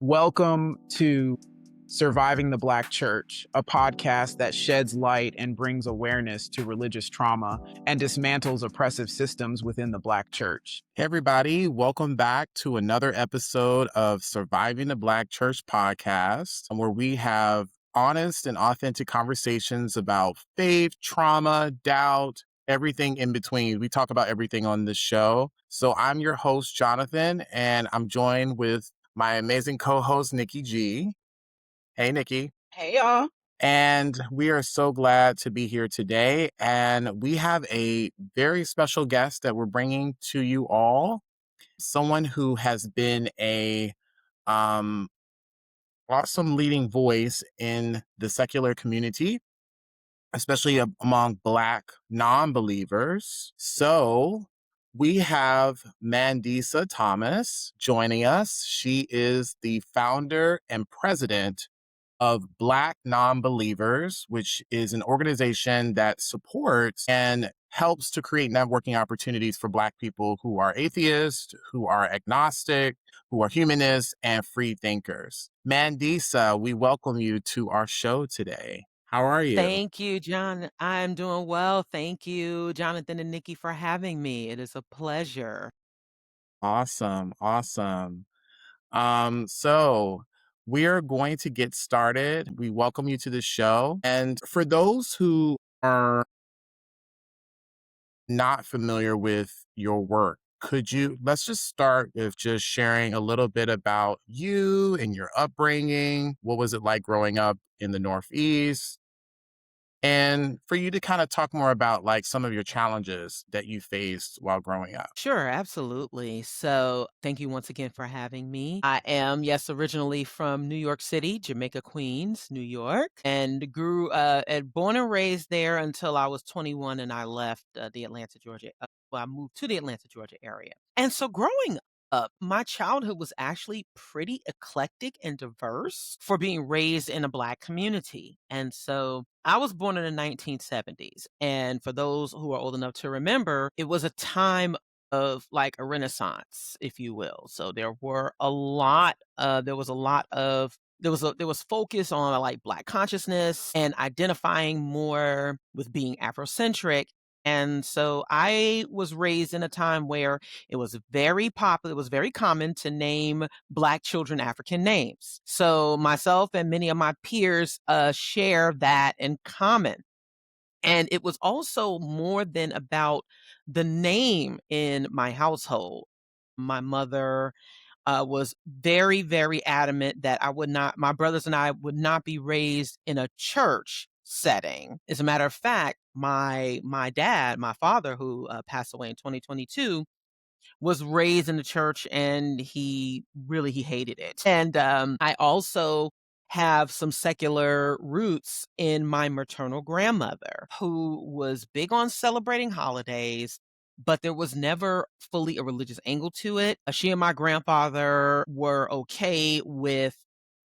Welcome to Surviving the Black Church, a podcast that sheds light and brings awareness to religious trauma and dismantles oppressive systems within the Black church. Hey, everybody. Welcome back to another episode of Surviving the Black Church podcast, where we have honest and authentic conversations about faith, trauma, doubt, everything in between. We talk about everything on this show. So I'm your host, Jonathan, and I'm joined with my amazing co-host, Nikki G. Hey, Nikki. Hey, y'all. And we are so glad to be here today. And we have a very special guest that we're bringing to you all. Someone who has been a awesome leading voice in the secular community, especially among Black non-believers. So we have Mandisa Thomas joining us. She is the founder and president of Black Non-Believers, which is an organization that supports and helps to create networking opportunities for Black people who are atheists, who are agnostic, who are humanists, and free thinkers. Mandisa, we welcome you to our show today. How are you? Thank you, John. I'm doing well. Thank you, Jonathan and Nikki, for having me. It is a pleasure. Awesome. So we're going to get started. We welcome you to the show. And for those who are not familiar with your work, let's just start with just sharing a little bit about you and your upbringing. What was it like growing up in the Northeast? And for you to kind of talk more about like some of your challenges that you faced while growing up. Sure, absolutely. So, thank you once again for having me. I am, yes, originally from New York City, Jamaica, Queens, New York, and born and raised there until I was 21 and I left the Atlanta, Georgia. I moved to the Atlanta, Georgia area. And so, growing up, my childhood was actually pretty eclectic and diverse for being raised in a Black community. And so I was born in the 1970s. And for those who are old enough to remember, it was a time of like a renaissance, if you will. So there was a lot of there was focus on like Black consciousness and identifying more with being Afrocentric. And so I was raised in a time where it was very popular, it was very common to name Black children African names. So myself and many of my peers share that in common. And it was also more than about the name in my household. My mother was very, very adamant that my brothers and I would not be raised in a church setting. As a matter of fact, my dad, my father, who passed away in 2022, was raised in the church and he hated it. And I also have some secular roots in my maternal grandmother, who was big on celebrating holidays, but there was never fully a religious angle to it. She and my grandfather were okay with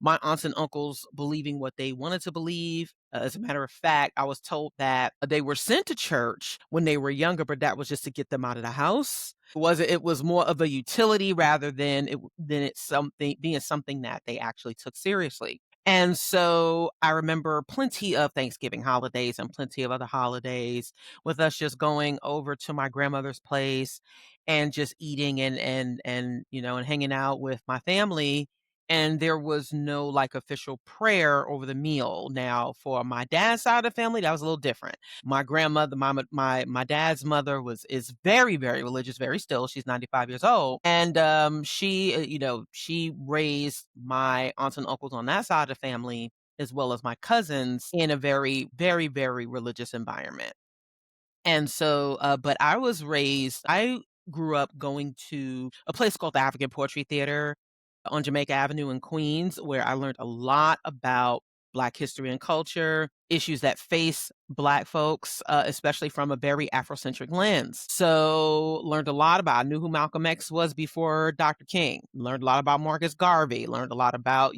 my aunts and uncles believing what they wanted to believe. As a matter of fact, I was told that they were sent to church when they were younger, but that was just to get them out of the house. It was more of a utility rather than being something that they actually took seriously. And so I remember plenty of Thanksgiving holidays and plenty of other holidays with us just going over to my grandmother's place and just eating and hanging out with my family. And there was no like official prayer over the meal. Now, for my dad's side of the family, that was a little different. My grandmother, my dad's mother is very, very religious, very still. She's 95 years old. And she raised my aunts and uncles on that side of the family, as well as my cousins, in a very, very, very religious environment. And so, but I grew up going to a place called the African Poetry Theater on Jamaica Avenue in Queens, where I learned a lot about Black history and culture, issues that face Black folks, especially from a very Afrocentric lens. So I knew who Malcolm X was before Dr. King, learned a lot about Marcus Garvey, learned a lot about,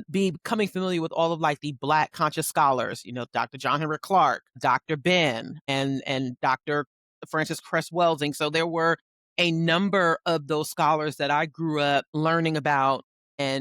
becoming familiar with all of like the Black conscious scholars, Dr. John Henry Clark, Dr. Ben, and Dr. Francis Cress Welding. So there were a number of those scholars that I grew up learning about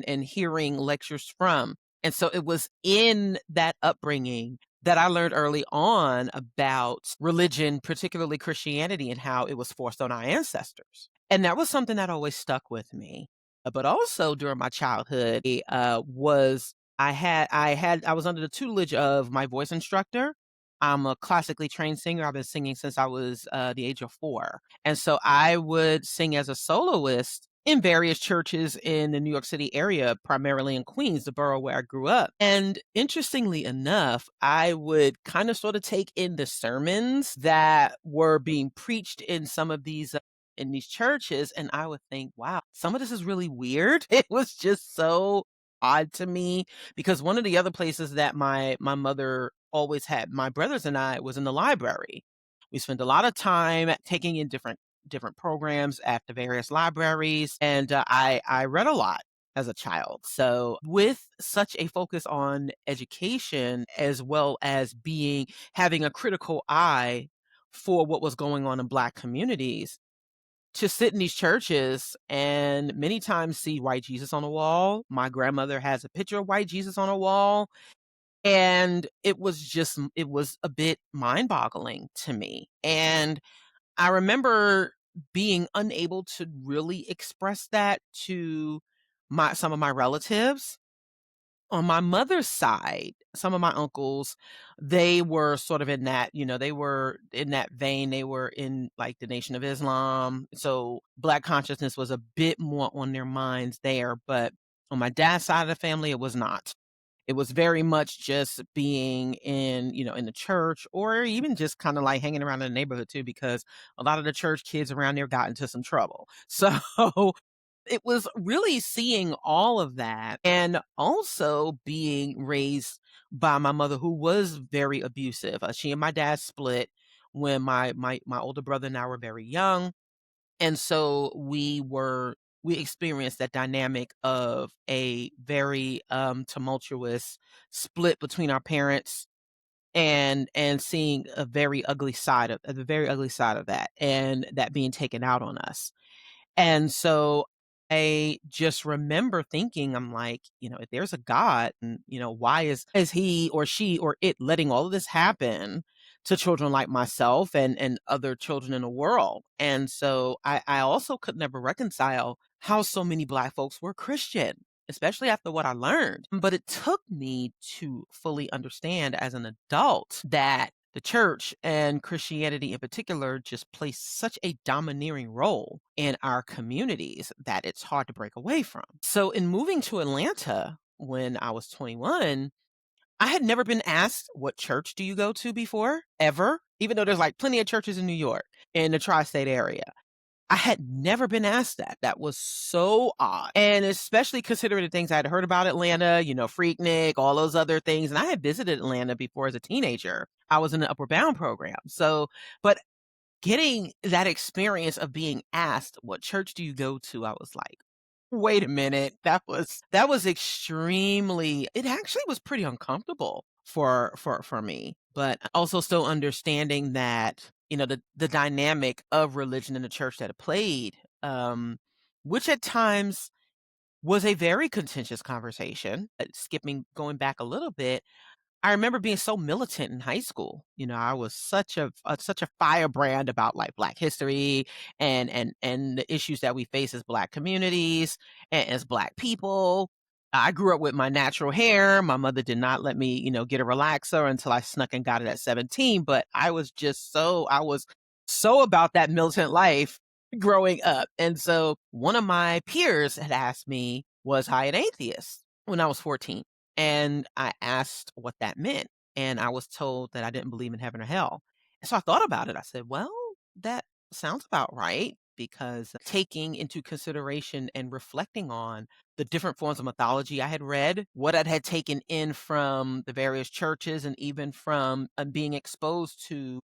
and hearing lectures from. And so it was in that upbringing that I learned early on about religion, particularly Christianity, and how it was forced on our ancestors. And that was something that always stuck with me. But also during my childhood, I was under the tutelage of my voice instructor. I'm a classically trained singer. I've been singing since I was the age of 4. And so I would sing as a soloist in various churches in the New York City area, primarily in Queens, the borough where I grew up. And interestingly enough, I would kind of sort of take in the sermons that were being preached in some of these in these churches, and I would think, wow, some of this is really weird. It was just so odd to me because one of the other places that my mother always had my brothers and I was in the library. We spent a lot of time taking in different programs at the various libraries, and I read a lot as a child. So with such a focus on education as well as having a critical eye for what was going on in Black communities, to sit in these churches and many times see white Jesus on the wall. My grandmother has a picture of white Jesus on a wall. And it was a bit mind boggling to me. And I remember being unable to really express that to some of my relatives. On my mother's side, some of my uncles, they were sort of in that, they were in that vein. They were in like the Nation of Islam. So Black consciousness was a bit more on their minds there. But on my dad's side of the family, it was not. It was very much just being in the church or even just kind of like hanging around in the neighborhood too, because a lot of the church kids around there got into some trouble. So it was really seeing all of that and also being raised by my mother who was very abusive. She and my dad split when my older brother and I were very young. And so we experienced that dynamic of a very tumultuous split between our parents and seeing a very ugly side of the very ugly side of that and that being taken out on us. And so I just remember thinking, I'm like, if there's a God, and why is he or she or it letting all of this happen to children like myself and other children in the world? And so I also could never reconcile how so many Black folks were Christian, especially after what I learned. But it took me to fully understand as an adult that the church and Christianity in particular just plays such a domineering role in our communities that it's hard to break away from. So, in moving to Atlanta when I was 21, I had never been asked, what church do you go to before, ever, even though there's like plenty of churches in New York, in the tri state area. I had never been asked that. That was so odd. And especially considering the things I had heard about Atlanta, Freaknik, all those other things. And I had visited Atlanta before as a teenager. I was in the Upward Bound program. So, but getting that experience of being asked, what church do you go to? I was like, wait a minute. That was extremely, it actually was pretty uncomfortable for me, but also still understanding that, the dynamic of religion in the church that it played, which at times was a very contentious conversation. Going back a little bit, I remember being so militant in high school. I was such a firebrand about like Black history and the issues that we face as Black communities and as Black people. I grew up with my natural hair. My mother did not let me, get a relaxer until I snuck and got it at 17. But I was so about that militant life growing up. And so one of my peers had asked me, was I an atheist when I was 14? And I asked what that meant. And I was told that I didn't believe in heaven or hell. And so I thought about it. I said, well, that sounds about right, because taking into consideration and reflecting on the different forms of mythology I had read, what I had taken in from the various churches, and even from being exposed to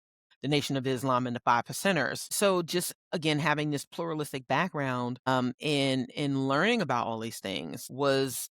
the Nation of Islam and the Five Percenters. So just again having this pluralistic background in learning about all these things was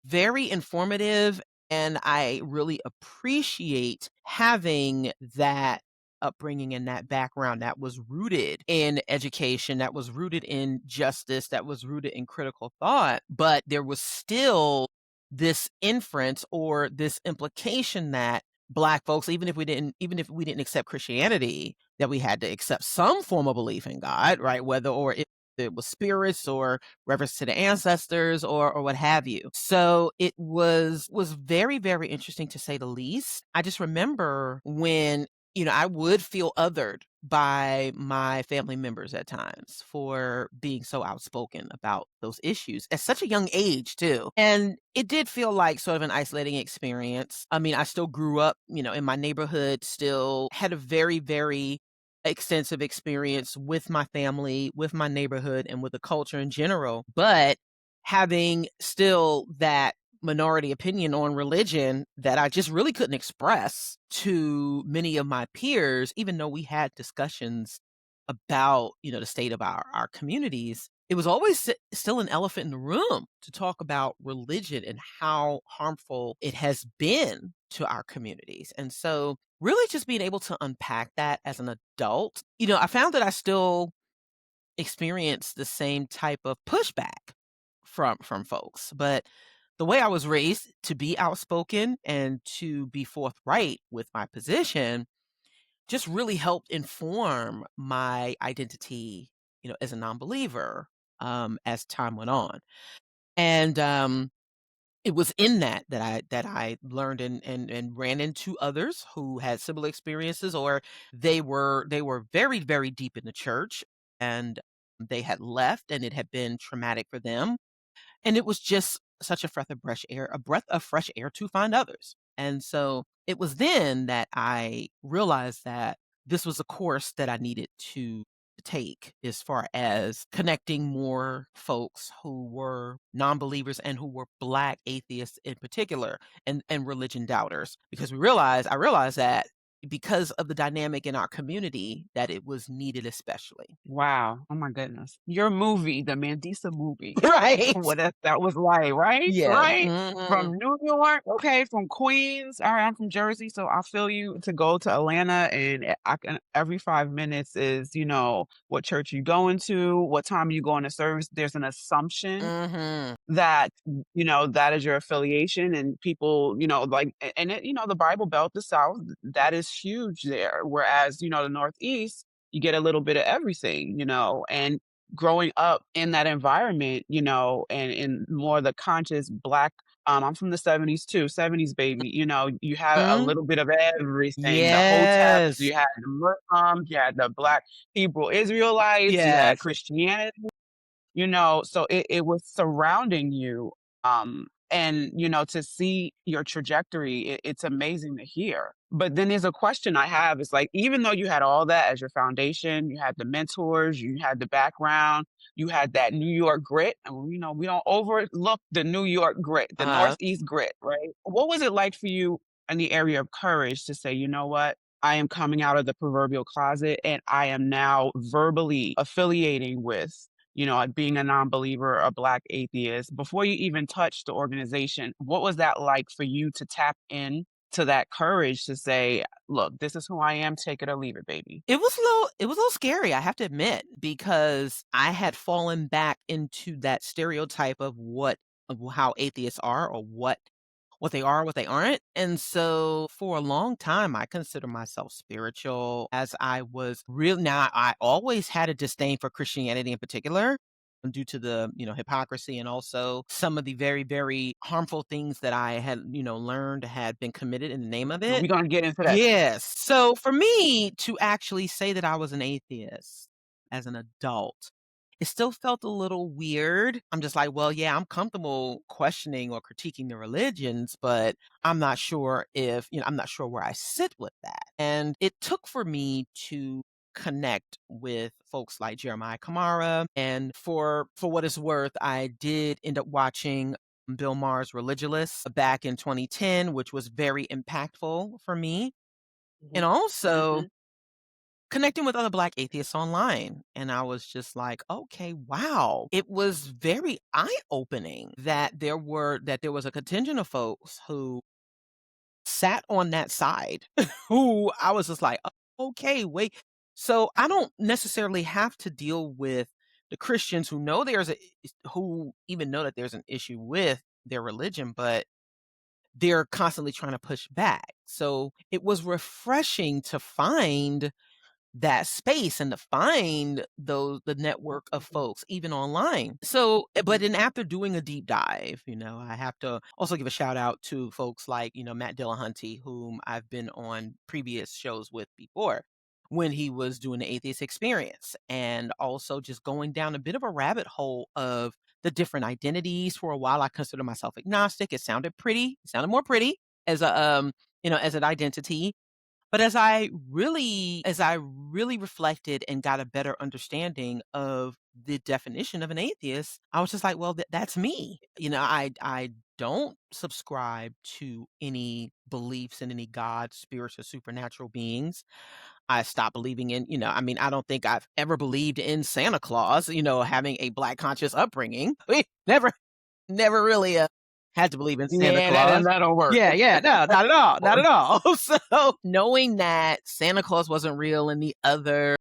very informative, and I really appreciate having that upbringing and that background that was rooted in education, that was rooted in justice, that was rooted in critical thought, but there was still this inference or this implication that Black folks, even if we didn't accept Christianity, that we had to accept some form of belief in God, right? Whether or it was spirits or reference to the ancestors or what have you. So it was very, very interesting to say the least. I just remember when, I would feel othered by my family members at times for being so outspoken about those issues at such a young age too. And it did feel like sort of an isolating experience. I mean, I still grew up, in my neighborhood, still had a very, very extensive experience with my family, with my neighborhood, and with the culture in general. But having still that minority opinion on religion that I just really couldn't express to many of my peers, even though we had discussions about, the state of our communities, it was always still an elephant in the room to talk about religion and how harmful it has been to our communities. And so really just being able to unpack that as an adult, I found that I still experience the same type of pushback from folks. But the way I was raised to be outspoken and to be forthright with my position just really helped inform my identity, as a non-believer, as time went on. And it was in that I learned and ran into others who had similar experiences, or they were very, very deep in the church and they had left and it had been traumatic for them. And it was just such a breath of fresh air to find others. And so it was then that I realized that this was a course that I needed to take as far as connecting more folks who were non-believers and who were Black atheists in particular and religion doubters. Because I realized that because of the dynamic in our community that it was needed especially. Wow. Oh my goodness. Your movie, the Mandisa movie, Right. what that was like, right? Yeah. Right? Mhm. From New York, okay, from Queens. All right, I'm from Jersey, so I feel you to go to Atlanta, and I can every 5 minutes is, what church you going to, what time you going to service. There's an assumption Mhm. that that is your affiliation, and people like and it, the Bible Belt, the South, that is huge there, whereas the Northeast, you get a little bit of everything, and growing up in that environment, and in more the conscious Black, I'm from the 70s too, 70s baby, you had a Mhm. little bit of everything, the hoteps, Yes. you had the Muslims, you had the Black Hebrew Israelites, you had Yes. Christianity, so it was surrounding you, and to see your trajectory, it's amazing to hear. But then there's a question I have, is like, even though you had all that as your foundation, you had the mentors, you had the background, you had that New York grit, and we don't overlook the New York grit, the Uh-huh. Northeast grit, right? What was it like for you in the area of courage to say, you know what, I am coming out of the proverbial closet and I am now verbally affiliating with like being a non-believer, a Black atheist, before you even touch the organization? What was that like for you to tap in to that courage to say, look, this is who I am, take it or leave it, baby? It was a little scary, I have to admit, because I had fallen back into that stereotype of how atheists are, or what they are, what they aren't. And so for a long time, I consider myself spiritual, as I was real. Now, I always had a disdain for Christianity in particular, due to the, hypocrisy and also some of the very, very harmful things that I had, learned had been committed in the name of it. We're gonna get into that. Yes. So for me to actually say that I was an atheist as an adult, it still felt a little weird. I'm just like, well, yeah, I'm comfortable questioning or critiquing the religions, but I'm not sure where I sit with that. And it took for me to connect with folks like Jeremiah Kamara. And for what it's worth, I did end up watching Bill Maher's Religulous back in 2010, which was very impactful for me. And Mhm. also Mhm. connecting with other Black atheists online. And I was just like, okay, wow. It was very eye-opening that there was a contingent of folks who sat on that side who I was just like, okay, wait. So I don't necessarily have to deal with the Christians who know who even know that there's an issue with their religion, but they're constantly trying to push back. So it was refreshing to find that space and to find the network of folks even online. So, but then after doing a deep dive, I have to also give a shout out to folks like, Matt Dillahunty, whom I've been on previous shows with before when he was doing the atheist experience, and also just going down a bit of a rabbit hole of the different identities. For a while I considered myself agnostic. It sounded pretty, it sounded more pretty as a as an identity. But as I really reflected and got a better understanding of the definition of an atheist, I was just like, well, that's me. I don't subscribe to any beliefs in any God, spirits, or supernatural beings. I stopped believing in, I mean, I don't think I've ever believed in Santa Claus, having a Black conscious upbringing. We never really had to believe in Santa Yeah, that Claus. that'll work. Yeah, yeah, no, not at all, not at all. So knowing that Santa Claus wasn't real and the other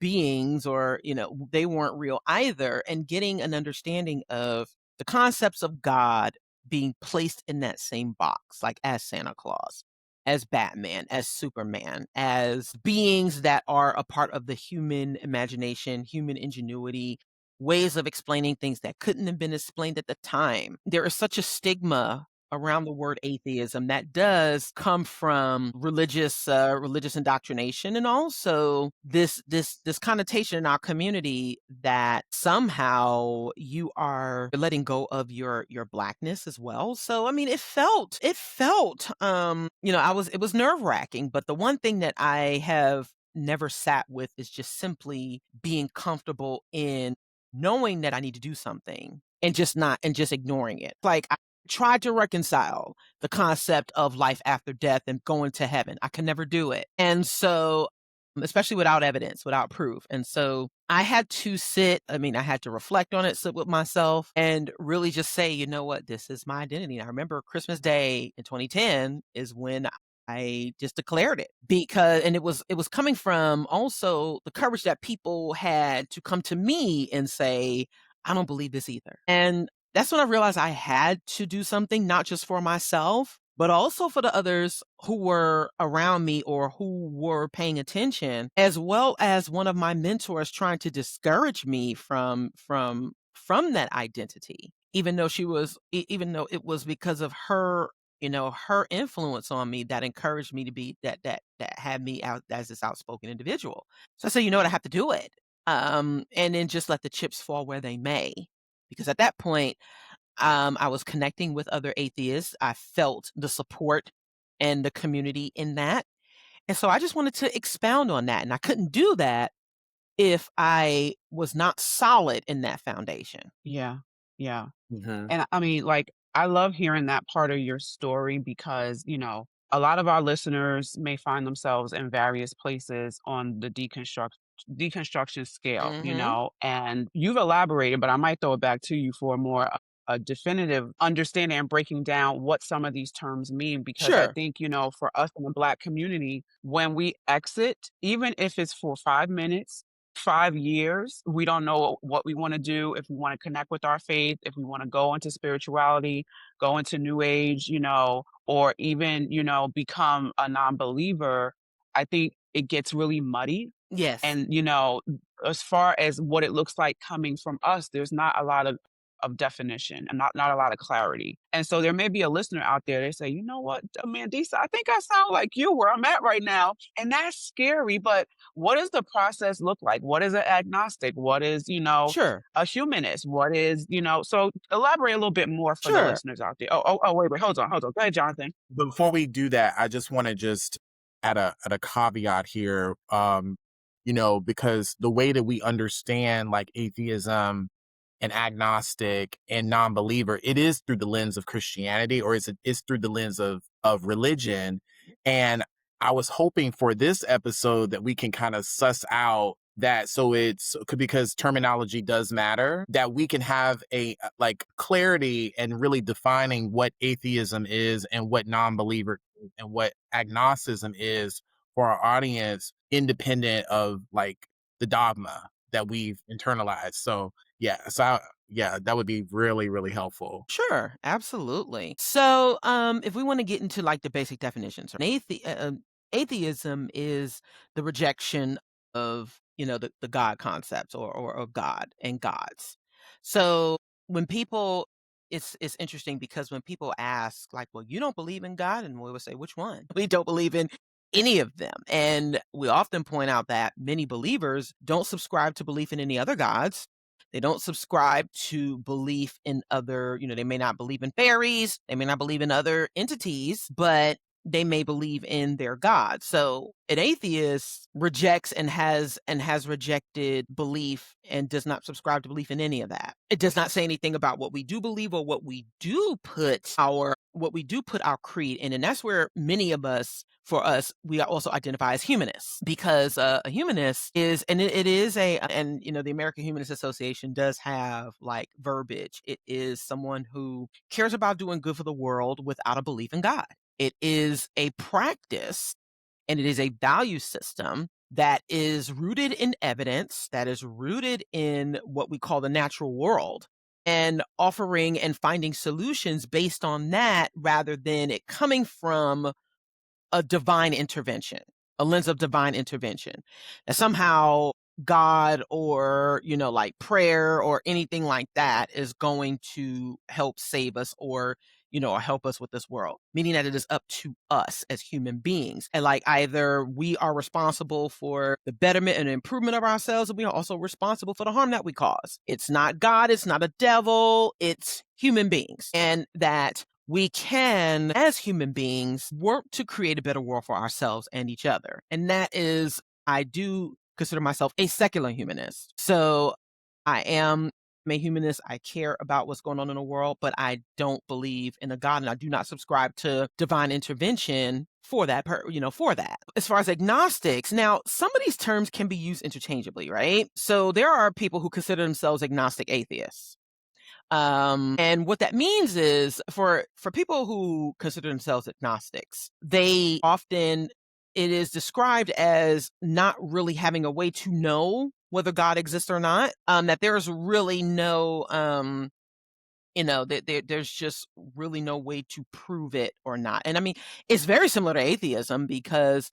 beings, or they weren't real either, and getting an understanding of the concepts of God being placed in that same box, like as Santa Claus, as Batman, as Superman, as beings that are a part of the human imagination, human ingenuity, ways of explaining things that couldn't have been explained at the time. There is such a stigma around the word atheism that does come from religious indoctrination, and also this connotation in our community that somehow you are letting go of your Blackness as well. So I mean, it was nerve-wracking, but the one thing that I have never sat with is just simply being comfortable in knowing that I need to do something and just ignoring it. Like, I tried to reconcile the concept of life after death and going to heaven. I can never do it. And so, especially without evidence, without proof. And so I had to I had to reflect on it, sit with myself, and really just say, you know what, this is my identity. And I remember Christmas Day in 2010 is when I just declared it, and it was coming from also the courage that people had to come to me and say, I don't believe this either. And that's when I realized I had to do something, not just for myself, but also for the others who were around me or who were paying attention, as well as one of my mentors trying to discourage me from that identity, even though even though it was because of her influence on me that encouraged me to be that had me out as this outspoken individual. So I said, you know what, I have to do it. And then just let the chips fall where they may. Because at that point, I was connecting with other atheists. I felt the support and the community in that. And so I just wanted to expound on that. And I couldn't do that if I was not solid in that foundation. Yeah, yeah. Mhm. And I mean, like, I love hearing that part of your story because, a lot of our listeners may find themselves in various places on the deconstruction scale, Hmm. and you've elaborated, but I might throw it back to you for a definitive understanding and breaking down what some of these terms mean. Because I Sure, think, for us in the Black community, when we exit, even if it's for 5 minutes, 5 years, we don't know what we want to do, if we want to connect with our faith, if we want to go into spirituality, go into new age, or even, become a non-believer. I think it gets really muddy. yes, And, as far as what it looks like coming from us, there's not a lot of definition and not a lot of clarity. And so there may be a listener out there, they say, you know what, Mandisa, I think I sound like you where I'm at right now. And that's scary. But what does the process look like? What is an agnostic? What is, sure, a humanist? What is, so elaborate a little bit more for the sure. listeners out there. Oh, wait, hold on. Go ahead, Jonathan. Before we do that, I just want to just add a caveat here. Because the way that we understand like atheism and agnostic and non-believer, it is through the lens of Christianity, or it's through the lens of religion. And I was hoping for this episode that we can kind of suss out that, so it's because terminology does matter, that we can have a like clarity and really defining what atheism is and what non-believer and what agnosticism is for our audience independent of like the dogma that we've internalized. So yeah, that would be really, really helpful. Sure, absolutely. So, if we want to get into like the basic definitions, atheism is the rejection of the God concepts or God and gods. So when people, it's interesting because when people ask like, "Well, you don't believe in God," and we would say, "Which one?" We don't believe in any of them, and we often point out that many believers don't subscribe to belief in any other gods. They don't subscribe to belief in other, they may not believe in fairies, they may not believe in other entities, but they may believe in their God. So an atheist rejects and has rejected belief and does not subscribe to belief in any of that. It does not say anything about what we do believe or what we do put our creed in. And that's where many of us, for us, we also identify as humanists, because a humanist is, and it is and the American Humanist Association does have like verbiage. It is someone who cares about doing good for the world without a belief in God. It is a practice and it is a value system that is rooted in evidence, that is rooted in what we call the natural world, and offering and finding solutions based on that rather than it coming from a divine intervention, a lens of divine intervention. And somehow God or, like prayer or anything like that is going to help save us or help us with this world, meaning that it is up to us as human beings. And like either we are responsible for the betterment and improvement of ourselves, and we are also responsible for the harm that we cause. It's not God, it's not a devil, it's human beings. And that we can, as human beings, work to create a better world for ourselves and each other. And that is, I do consider myself a secular humanist. So I am a humanist. I care about what's going on in the world, but I don't believe in a God, and I do not subscribe to divine intervention for that, for that. As far as agnostics, now some of these terms can be used interchangeably, right? So there are people who consider themselves agnostic atheists. And what that means is for people who consider themselves agnostics, they often, it is described as not really having a way to know whether God exists or not. That there's really no, there's just really no way to prove it or not. And I mean, it's very similar to atheism because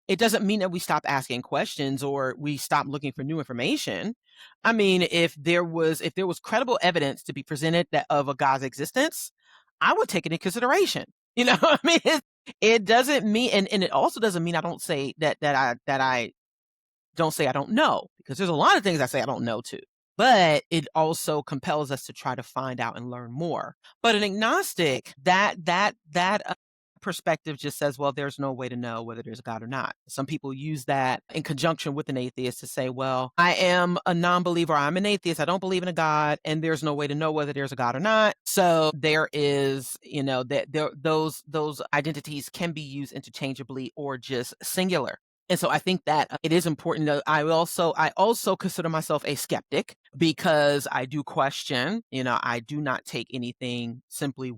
it doesn't mean that we stop asking questions or we stop looking for new information. I mean, if there was credible evidence to be presented of a God's existence, I would take it in consideration. I mean, it doesn't mean, and it also doesn't mean I don't say that I don't say I don't know, because there's a lot of things I say I don't know too. But it also compels us to try to find out and learn more. But an agnostic, that perspective just says, well, there's no way to know whether there's a God or not. Some people use that in conjunction with an atheist to say, well, I am a non-believer, I'm an atheist, I don't believe in a God, and there's no way to know whether there's a God or not. So there is, that those identities can be used interchangeably or just singular. And so I think that it is important that I also consider myself a skeptic because I do question, I do not take anything simply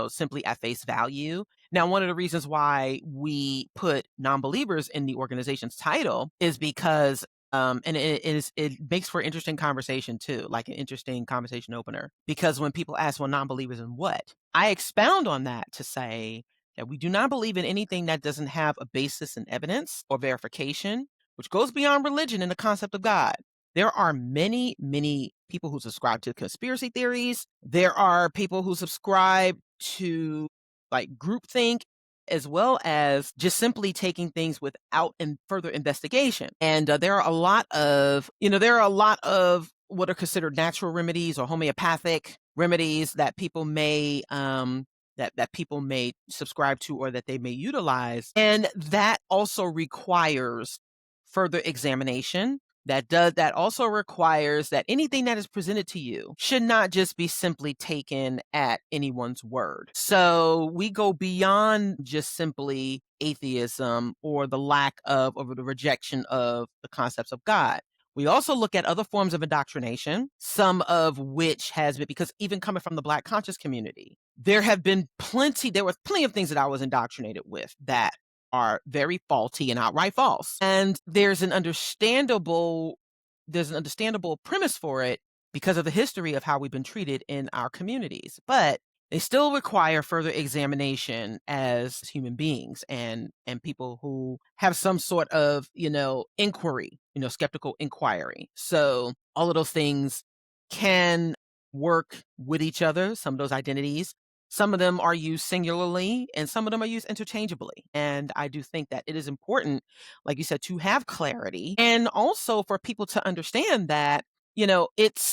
simply at face value. Now, one of the reasons why we put non-believers in the organization's title is because and it makes for interesting conversation too, like an interesting conversation opener. Because when people ask, well, non-believers in what? I expound on that to say that we do not believe in anything that doesn't have a basis in evidence or verification, which goes beyond religion and the concept of God. There are many, many people who subscribe to conspiracy theories. There are people who subscribe to like groupthink, as well as just simply taking things without further investigation. And there are a lot of what are considered natural remedies or homeopathic remedies that people may that people may subscribe to or that they may utilize, and that also requires further examination. That also requires that anything that is presented to you should not just be simply taken at anyone's word. So we go beyond just simply atheism or the lack of or the rejection of the concepts of God. We also look at other forms of indoctrination, some of which has been, because even coming from the Black conscious community, there were plenty of things that I was indoctrinated with that are very faulty and outright false. And there's an understandable premise for it because of the history of how we've been treated in our communities. But they still require further examination as human beings and people who have some sort of, inquiry, skeptical inquiry. So all of those things can work with each other, some of those identities. Some of them are used singularly and some of them are used interchangeably. And I do think that it is important, like you said, to have clarity and also for people to understand that,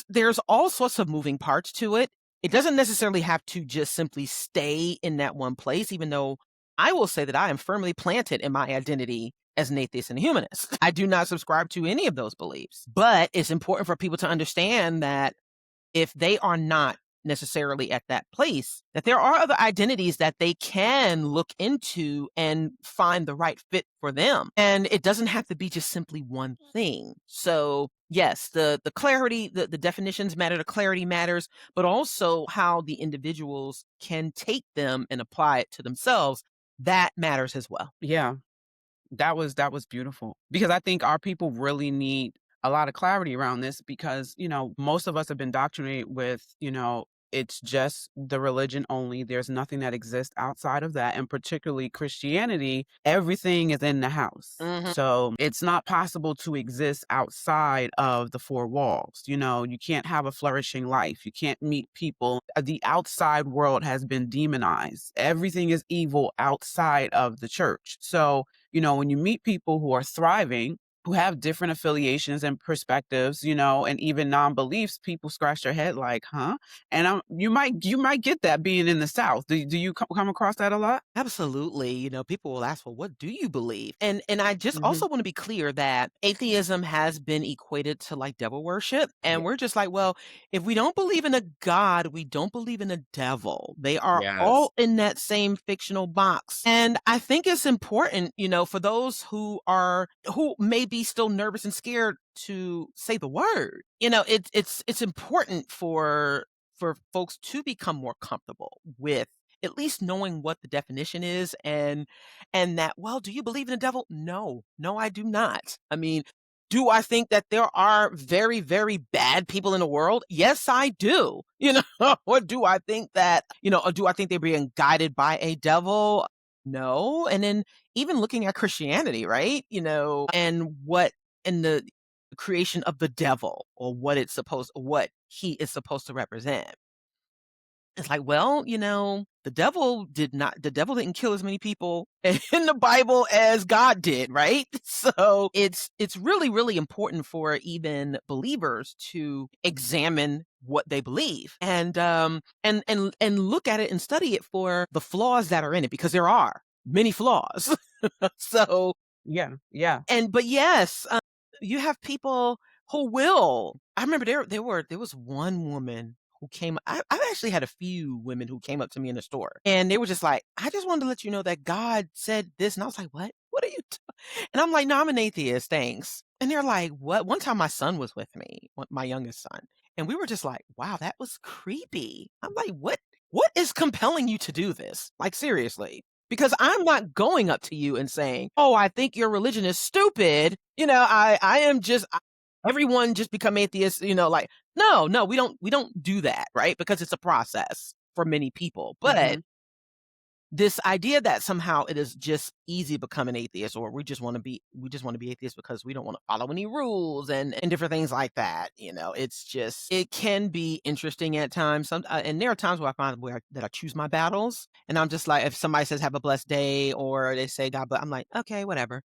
there's all sorts of moving parts to it. It doesn't necessarily have to just simply stay in that one place, even though I will say that I am firmly planted in my identity as an atheist and a humanist. I do not subscribe to any of those beliefs, but it's important for people to understand that if they are not necessarily at that place, that there are other identities that they can look into and find the right fit for them. And it doesn't have to be just simply one thing. So yes, the clarity, the definitions matter, the clarity matters, but also how the individuals can take them and apply it to themselves, that matters as well. Yeah. That was beautiful because I think our people really need a lot of clarity around this because, most of us have been indoctrinated with, it's just the religion only. There's nothing that exists outside of that. And particularly Christianity, everything is in the house. Mhm. So it's not possible to exist outside of the four walls. You can't have a flourishing life. You can't meet people. The outside world has been demonized. Everything is evil outside of the church. So when you meet people who are thriving, who have different affiliations and perspectives, and even non-beliefs, people scratch their head like, huh? And you might get that being in the South. Do you come across that a lot? Absolutely. People will ask, well, what do you believe? And I just Hmm. also want to be clear that atheism has been equated to like devil worship. Yeah. And we're just like, well, if we don't believe in a God, we don't believe in a devil. They are Yes. all in that same fictional box. And I think it's important, for those who may be still nervous and scared to say the word. It's important for folks to become more comfortable with at least knowing what the definition is and that, well, do you believe in the devil? No, I do not. I mean, do I think that there are very, very bad people in the world? Yes, I do. Or do I think or do I think they're being guided by a devil? No. And then even looking at Christianity, right? And what in the creation of the devil or what he is supposed to represent. It's like, well, the devil didn't kill as many people in the Bible as God did, right? So it's really, really important for even believers to examine what they believe and look at it and study it for the flaws that are in it, because there are many flaws. So Yeah, yeah. but yes, you have people who will. I remember there was one woman who came. I've actually had a few women who came up to me in the store, and they were just like, "I just wanted to let you know that God said this," and I was like, "What? What are you?" And I'm like, "No, I'm an atheist. Thanks." And they're like, "What?" One time, my son was with me, my youngest son, and we were just like, "Wow, that was creepy." I'm like, "What? What is compelling you to do this? Like, seriously?" Because I'm not going up to you and saying, "Oh, I think your religion is stupid." I am just everyone just become atheists, like, no, we don't do that, right? Because it's a process for many people. But Mhm. this idea that somehow it is just easy to become an atheist, or we just want to be atheists because we don't want to follow any rules and different things like that. It's just, it can be interesting at times. And there are times where I find that I choose my battles, and I'm just like, if somebody says have a blessed day or they say God bless, I'm like, okay, whatever.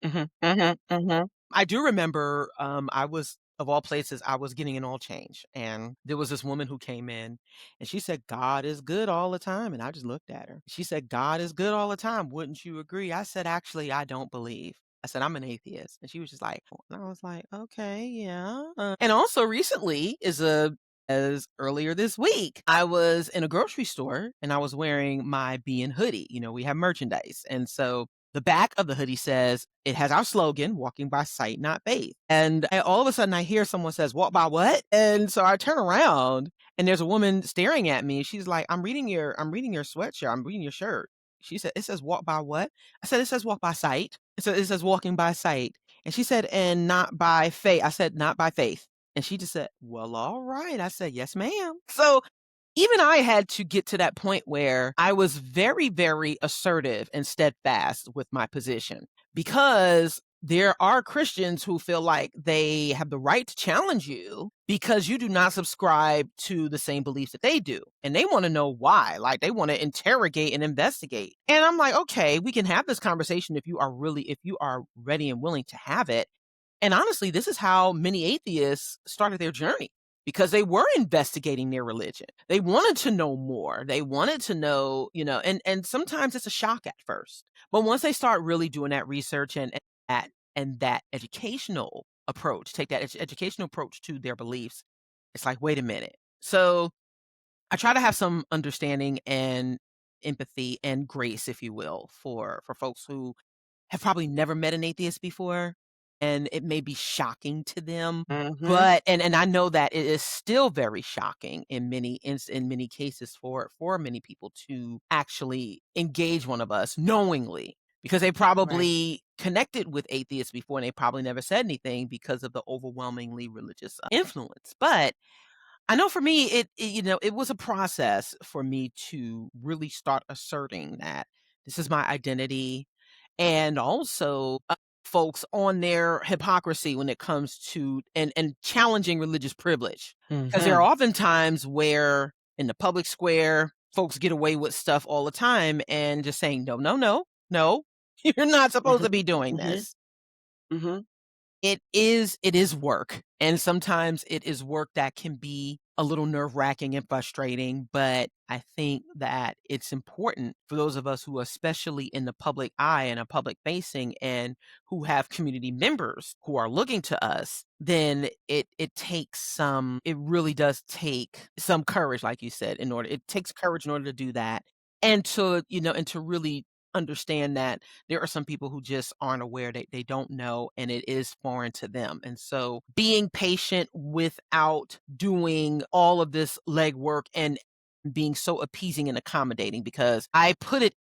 Mhm. Mhm. Mhm. I do remember, of all places, I was getting an oil change, and there was this woman who came in, and she said, "God is good all the time." And I just looked at her. She said, "God is good all the time. Wouldn't you agree?" I said, "Actually, I don't believe." I said, "I'm an atheist." And she was just like, and I was like, "Okay, yeah." And also recently as earlier this week, I was in a grocery store and I was wearing my Being hoodie. We have merchandise. And so the back of the hoodie says, it has our slogan, walking by sight, not faith. And all of a sudden I hear someone says, walk by what? And so I turn around and there's a woman staring at me. She's like, I'm reading your sweatshirt. I'm reading your shirt. She said, "It says walk by what?" I said, "It says walk by sight." It says walking by sight. And she said, "And not by faith." I said, "Not by faith." And she just said, "Well, all right." I said, "Yes, ma'am." So even I had to get to that point where I was very, very assertive and steadfast with my position because there are Christians who feel like they have the right to challenge you because you do not subscribe to the same beliefs that they do. And they want to know why. Like they want to interrogate and investigate. And I'm like, okay, we can have this conversation if you are ready and willing to have it. And honestly, this is how many atheists started their journey because they were investigating their religion. They wanted to know more. They wanted to know, and sometimes it's a shock at first. But once they start really doing that research and that educational approach, take that educational approach to their beliefs, it's like, wait a minute. So I try to have some understanding and empathy and grace, if you will, for folks who have probably never met an atheist before, and it may be shocking to them, Mhm. but and I know that it is still very shocking in many cases for many people to actually engage one of us knowingly, because they Right. probably connected with atheists before, and they probably never said anything because of the overwhelmingly religious, influence, but I know for me, it was a process for me to really start asserting that this is my identity and also folks on their hypocrisy when it comes to and challenging religious privilege. Because there are Mhm. often times where in the public square, folks get away with stuff all the time and just saying, no, no, no, no, you're not supposed Mhm. to be doing Mhm. this. Mhm. It is work, and sometimes it is work that can be a little nerve-wracking and frustrating, but I think that it's important for those of us who are especially in the public eye and are public facing and who have community members who are looking to us, then it really does take some courage, like you said, it takes courage in order to do that, and to really understand that there are some people who just aren't aware, they don't know, and it is foreign to them. And so being patient without doing all of this legwork and being so appeasing and accommodating because I put the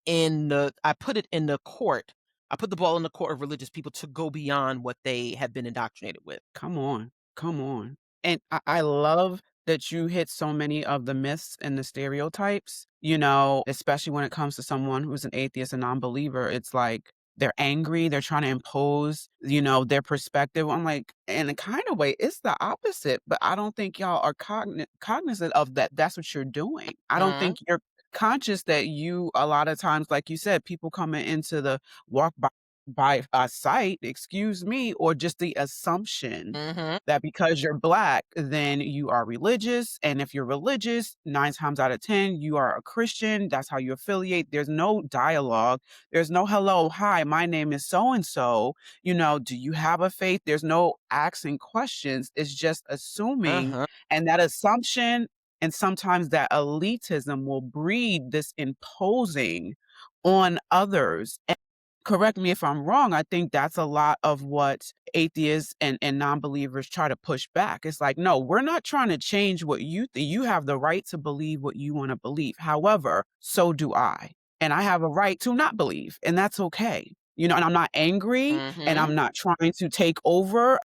ball in the court of religious people to go beyond what they have been indoctrinated with. Come on. Come on. And I love that you hit so many of the myths and the stereotypes, especially when it comes to someone who's an atheist, a non-believer. It's like they're angry, they're trying to impose, their perspective. I'm like, in a kind of way, it's the opposite, but I don't think y'all are cognizant of that. That's what you're doing. I don't Mhm. think you're conscious that a lot of times, like you said, people coming into the walk by sight, excuse me, or just the assumption Mhm. that because you're Black, then you are religious. And if you're religious, 9 times out of 10, you are a Christian. That's how you affiliate. There's no dialogue. There's no hello, hi, my name is so and so. Do you have a faith? There's no asking questions. It's just assuming. Uh-huh. And that assumption and sometimes that elitism will breed this imposing on others. Correct me if I'm wrong, I think that's a lot of what atheists and non-believers try to push back. It's like, "No, we're not trying to change what you think. You have the right to believe what you wanna believe. However, so do I, and I have a right to not believe, and that's okay." And I'm not angry, and Mhm. I'm not trying to take over.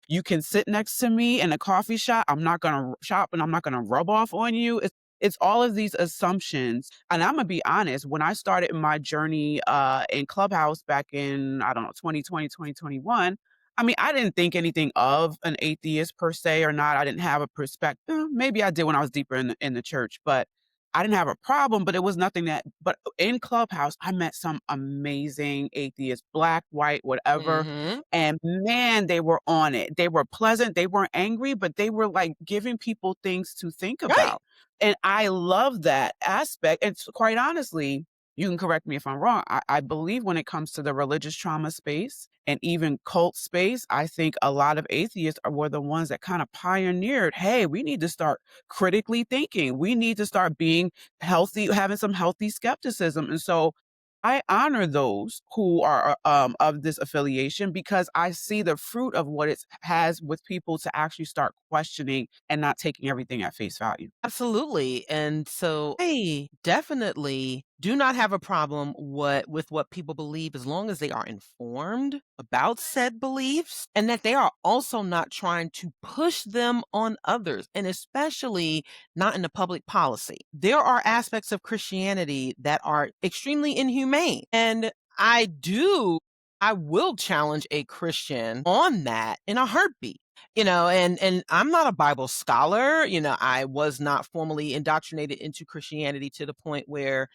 You can sit next to me in a coffee shop. I'm not gonna shop and I'm not gonna rub off on you. It's all of these assumptions. And I'm gonna be honest, when I started my journey in Clubhouse back in, I don't know, 2020, 2021, I mean, I didn't think anything of an atheist per se or not. I didn't have a perspective. Maybe I did when I was deeper in the church, but I didn't have a problem, but it was nothing but in Clubhouse, I met some amazing atheists, Black, white, whatever, Mhm. and man, they were on it. They were pleasant, they weren't angry, but they were, like, giving people things to think Right. about, and I love that aspect, and quite honestly, you can correct me if I'm wrong, I believe when it comes to the religious trauma space and even cult space, I think a lot of atheists were the ones that kinda pioneered, "Hey, we need to start critically thinking. We need to start being healthy, having some healthy skepticism," and so I honor those who are, of this affiliation because I see the fruit of what it has with people to actually start questioning and not taking everything at face value. Absolutely. And so I definitely do not have a problem with what people believe as long as they are informed about said beliefs and that they are also not trying to push them on others, and especially not in the public policy. There are aspects of Christianity that are extremely inhumane. And I will challenge a Christian on that in a heartbeat. And I'm not a Bible scholar. I was not formally indoctrinated into Christianity to the point where,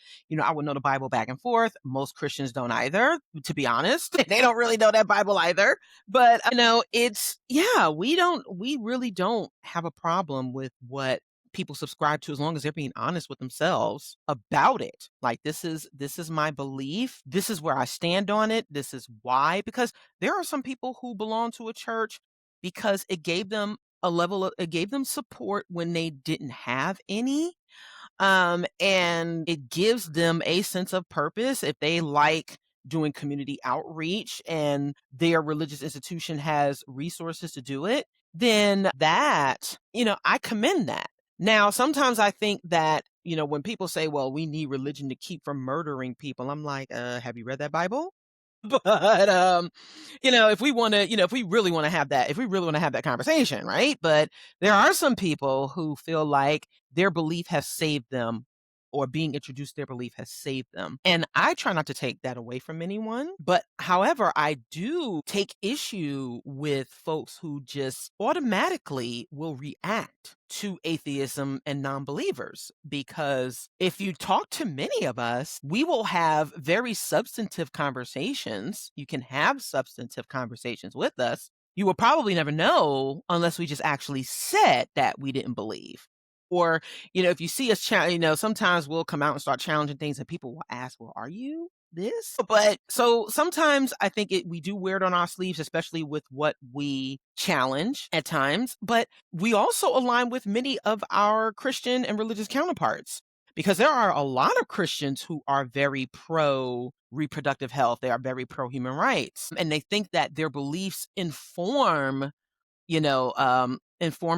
I would know the Bible back and forth. Most Christians don't either, to be honest. They don't really know that Bible either. But, we really don't have a problem with what people subscribe to as long as they're being honest with themselves about it. Like, this is my belief. This is where I stand on it. This is why. Because there are some people who belong to a church because it gave them it gave them support when they didn't have any. And it gives them a sense of purpose if they like doing community outreach and their religious institution has resources to do it, then I commend that. Now, sometimes I think that, when people say, well, we need religion to keep from murdering people, I'm like, have you read that Bible? But if we really want to have that conversation, right? But there are some people who feel like their belief has saved them, or being introduced to their belief has saved them. And I try not to take that away from anyone. But however, I do take issue with folks who just automatically will react to atheism and non-believers, because if you talk to many of us, we will have very substantive conversations. You can have substantive conversations with us. You will probably never know unless we just actually said that we didn't believe. Or, if you see us, sometimes we'll come out and start challenging things and people will ask, well, are you this? But so sometimes I think we do wear it on our sleeves, especially with what we challenge at times. But we also align with many of our Christian and religious counterparts, because there are a lot of Christians who are very pro reproductive health. They are very pro human rights, and they think that their beliefs inform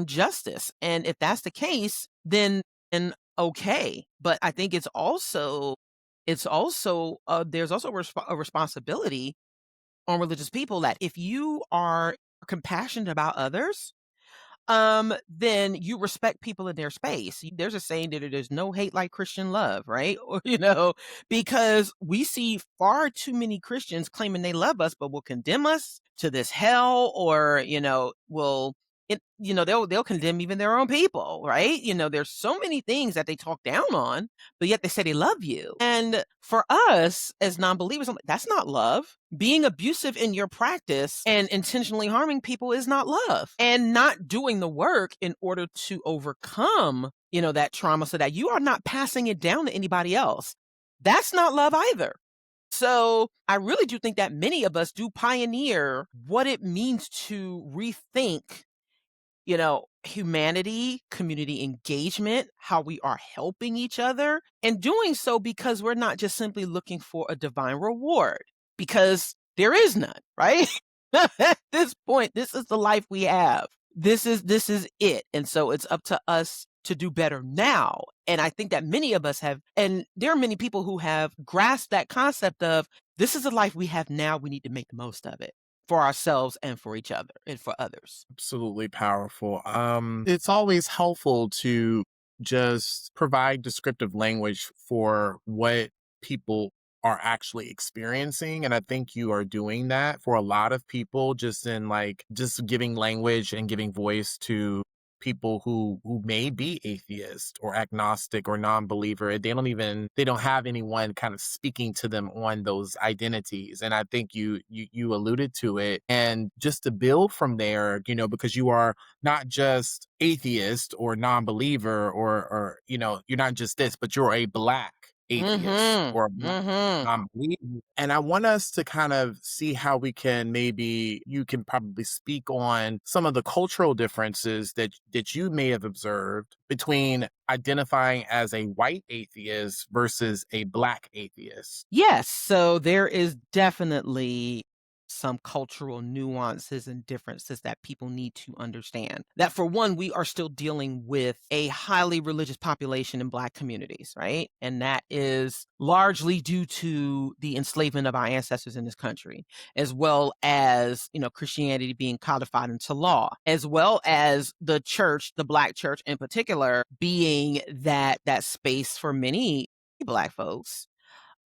justice. And if that's the case, then okay. But I think there's also a responsibility on religious people that if you are compassionate about others, then you respect people in their space. There's a saying that there's no hate like Christian love, right? Or, because we see far too many Christians claiming they love us, but will condemn us to this hell, or, they'll condemn even their own people, right? There's so many things that they talk down on, but yet they say they love you. And for us as non-believers, I'm like, that's not love. Being abusive in your practice and intentionally harming people is not love. And not doing the work in order to overcome, that trauma, so that you are not passing it down to anybody else, that's not love either. So I really do think that many of us do pioneer what it means to rethink, humanity, community engagement, how we are helping each other, and doing so because we're not just simply looking for a divine reward, because there is none, right? At this point, this is the life we have. This is it. And so it's up to us to do better now. And I think that many of us have, and there are many people who have grasped that concept of, this is the life we have now. We need to make the most of it for ourselves and for each other and for others. Absolutely powerful. It's always helpful to just provide descriptive language for what people are actually experiencing. And I think you are doing that for a lot of people, just in just giving language and giving voice to people who may be atheist or agnostic or non-believer. They don't have anyone kind of speaking to them on those identities. And I think you alluded to it. And just to build from there, because you are not just atheist or non-believer, or you're not just this, but you're a Black atheist or non-believer. And I want us to kind of see how you can probably speak on some of the cultural differences that you may have observed between identifying as a white atheist versus a Black atheist. Yes. So there is definitely some cultural nuances and differences that people need to understand. That, for one, we are still dealing with a highly religious population in Black communities, right? And that is largely due to the enslavement of our ancestors in this country, as well as, Christianity being codified into law, as well as the church, the Black church in particular, being that space for many Black folks.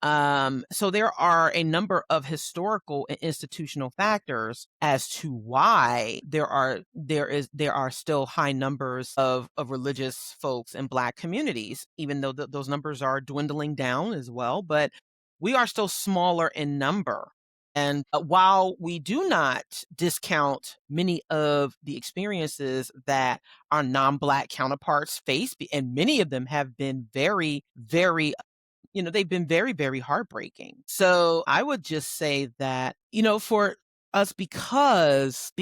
So there are a number of historical and institutional factors as to why there are still high numbers of religious folks in Black communities, even though those numbers are dwindling down as well. But we are still smaller in number. And while we do not discount many of the experiences that our non-Black counterparts face, and many of them have been very, very they've been very, very heartbreaking. So I would just say that, for us, because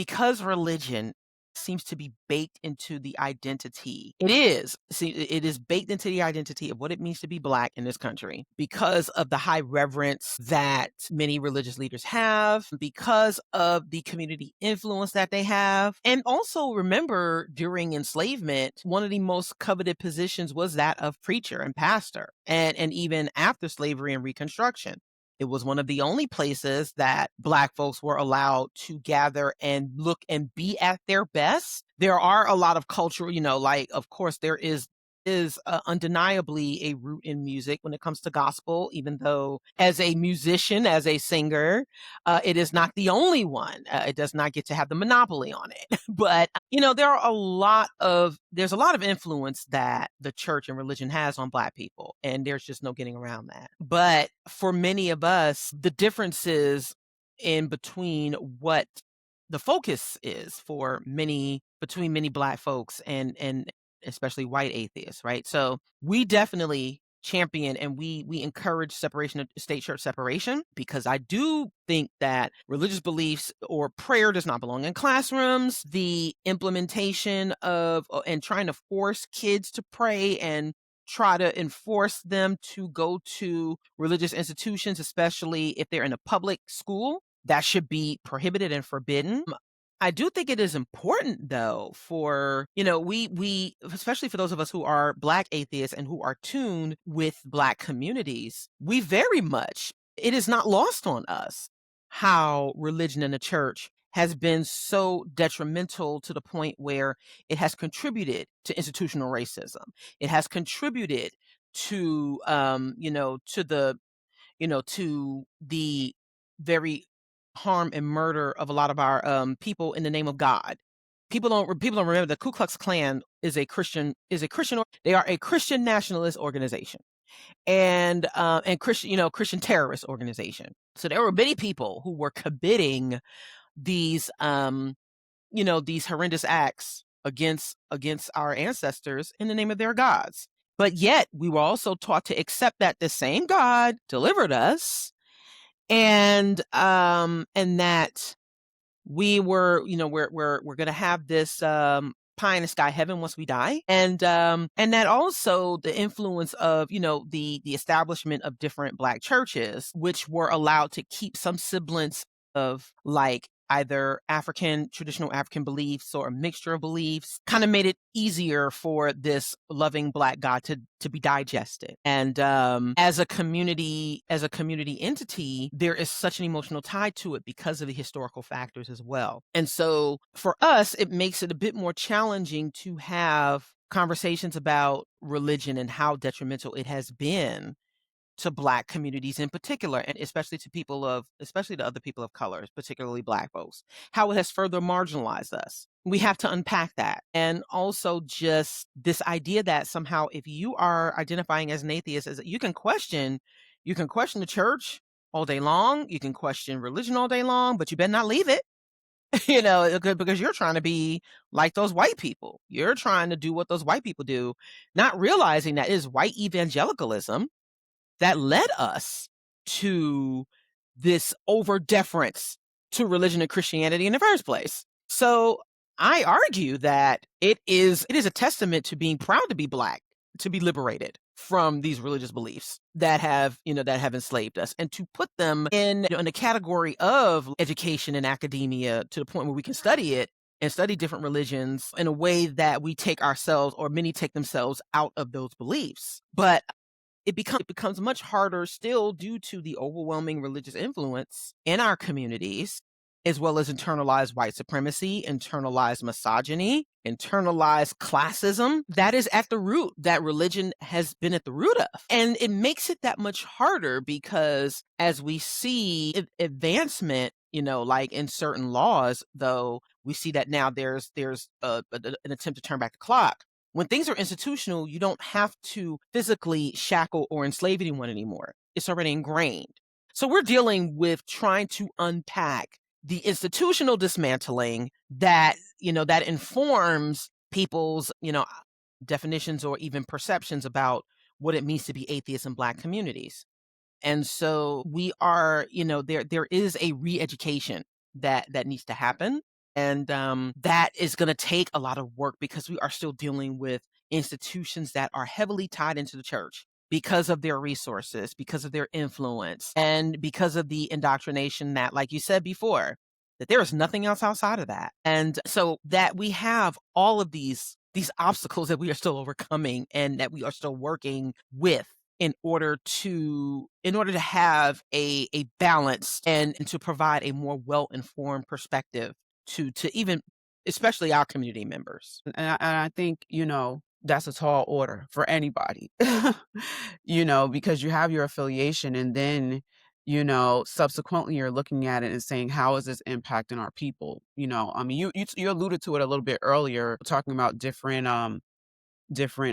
religion seems to be baked into the identity. It is. See, it is baked into the identity of what it means to be Black in this country because of the high reverence that many religious leaders have, because of the community influence that they have. And also remember, during enslavement, one of the most coveted positions was that of preacher and pastor. And even after slavery and Reconstruction, it was one of the only places that Black folks were allowed to gather and look and be at their best. There are a lot of cultural, of course, there is undeniably a root in music when it comes to gospel, even though as a musician, as a singer, it is not the only one. It does not get to have the monopoly on it. But, there's a lot of influence that the church and religion has on Black people, and there's just no getting around that. But for many of us, the differences in between what the focus is for between many Black folks and especially white atheists, right? So we definitely champion and we encourage separation of state church separation, because I do think that religious beliefs or prayer does not belong in classrooms. The implementation of and trying to force kids to pray and try to enforce them to go to religious institutions, especially if they're in a public school, that should be prohibited and forbidden. I do think it is important, though, for, we, especially for those of us who are Black atheists and who are tuned with Black communities, it is not lost on us how religion and the church has been so detrimental to the point where it has contributed to institutional racism. It has contributed to, to the very harm and murder of a lot of our people in the name of God. People don't remember the Ku Klux Klan is a Christian. They are a Christian nationalist organization, and Christian terrorist organization. So there were many people who were committing these these horrendous acts against our ancestors in the name of their gods. But yet we were also taught to accept that the same God delivered us, and that we were, we're gonna have this pie in the sky heaven once we die, and that also the influence of the establishment of different Black churches, which were allowed to keep some semblance of like either traditional African beliefs or a mixture of beliefs, kind of made it easier for this loving Black God to be digested. And as a community entity, there is such an emotional tie to it because of the historical factors as well. And so for us, it makes it a bit more challenging to have conversations about religion and how detrimental it has been to Black communities in particular, and especially to other people of color, particularly Black folks, how it has further marginalized us. We have to unpack that. And also just this idea that somehow if you are identifying as an atheist, you can question the church all day long, you can question religion all day long, but you better not leave it. Because you're trying to be like those white people. You're trying to do what those white people do, not realizing that it is white evangelicalism that led us to this over deference to religion and Christianity in the first place. So I argue that it is a testament to being proud to be Black, to be liberated. from these religious beliefs that have, that have enslaved us, and to put them in a category of education and academia to the point where we can study it and study different religions in a way that we take ourselves, or many take themselves, out of those beliefs. But it becomes much harder still due to the overwhelming religious influence in our communities, as well as internalized white supremacy, internalized misogyny, internalized classism that is at the root, that religion has been at the root of. And it makes it that much harder because as we see advancement, like in certain laws, though we see that now there's an attempt to turn back the clock. When things are institutional, you don't have to physically shackle or enslave anyone anymore. It's already ingrained. So we're dealing with trying to unpack the institutional dismantling that, that informs people's, definitions or even perceptions about what it means to be atheist in Black communities. And so we are, there is a re-education that needs to happen. And that is going to take a lot of work because we are still dealing with institutions that are heavily tied into the church because of their resources, because of their influence, and because of the indoctrination that, like you said before, that there is nothing else outside of that. And so that we have all of these obstacles that we are still overcoming and that we are still working with in order to have a balance and to provide a more well-informed perspective to even especially our community members. And I think, that's a tall order for anybody, because you have your affiliation and then, subsequently you're looking at it and saying, how is this impacting our people? I mean, you alluded to it a little bit earlier, talking about different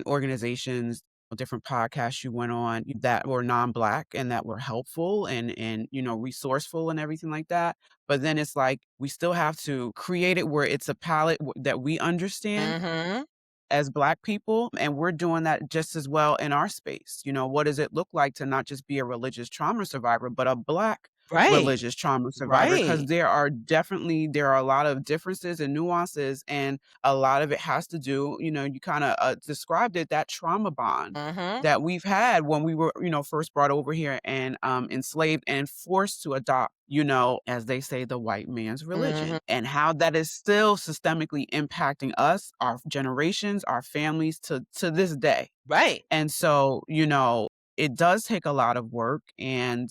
organizations, different podcasts you went on that were non-Black and that were helpful and resourceful and everything like that. But then it's like we still have to create it where it's a palette that we understand Mm-hmm. as Black people, and we're doing that just as well in our space. What does it look like to not just be a religious trauma survivor, but a Black Right. religious trauma survivor? Because Right. there are a lot of differences and nuances, and a lot of it has to do, you kind of described it, that trauma bond Mm-hmm. that we've had when we were, first brought over here and enslaved and forced to adopt, as they say, the white man's Mm-hmm. religion, and how that is still systemically impacting us, our generations, our families to this day. Right. And so, it does take a lot of work. And,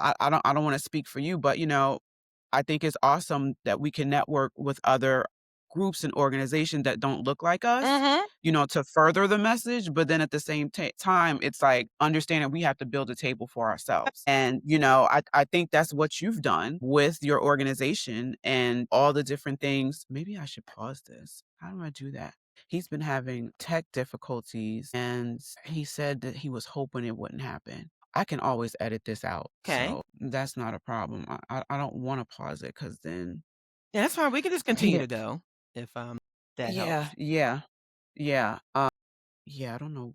I don't want to speak for you, but I think it's awesome that we can network with other groups and organizations that don't look like us, Mm-hmm. to further the message. But then at the same time, it's like understanding we have to build a table for ourselves. And, I think that's what you've done with your organization and all the different things. Maybe I should pause this. How do I do that? He's been having tech difficulties and he said that he was hoping it wouldn't happen. I can always edit this out, Okay. so that's not a problem. I don't want to pause it because then Yeah, that's fine. We can just continue he to go if that yeah helps. yeah yeah yeah. I don't know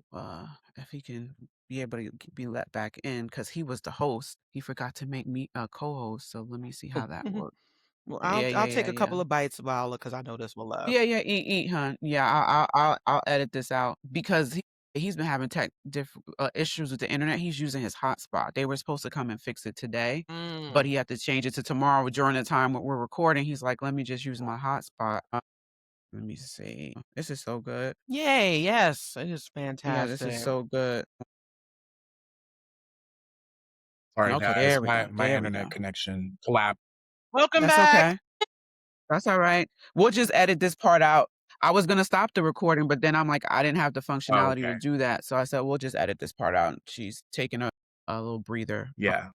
if he can be able to be let back in because he was the host. He forgot to make me a co-host. So let me see how that Mhm. works. Well, Yeah I'll yeah take yeah a yeah couple of bites while because I know this will love. yeah yeah. Eat, hun. Yeah, I'll edit this out because he's been having issues with the internet. He's using his hotspot. They were supposed to come and fix it today, but Mm. he had to change it to tomorrow during the time when we're recording. He's like, let me just use my hotspot. Let me see. This is so good. Yay! Yes, it is Yeah, this is fantastic. so good. Sorry, Okay, guys. there we My go. my There we internet go. connection collapsed. Welcome That's back. okay. That's all right. We'll just edit this part out. I was gonna stop the recording, but then I'm like, I didn't have the Oh, functionality to okay. do that. So I said, we'll just edit this part out. She's taking a little breather Yeah.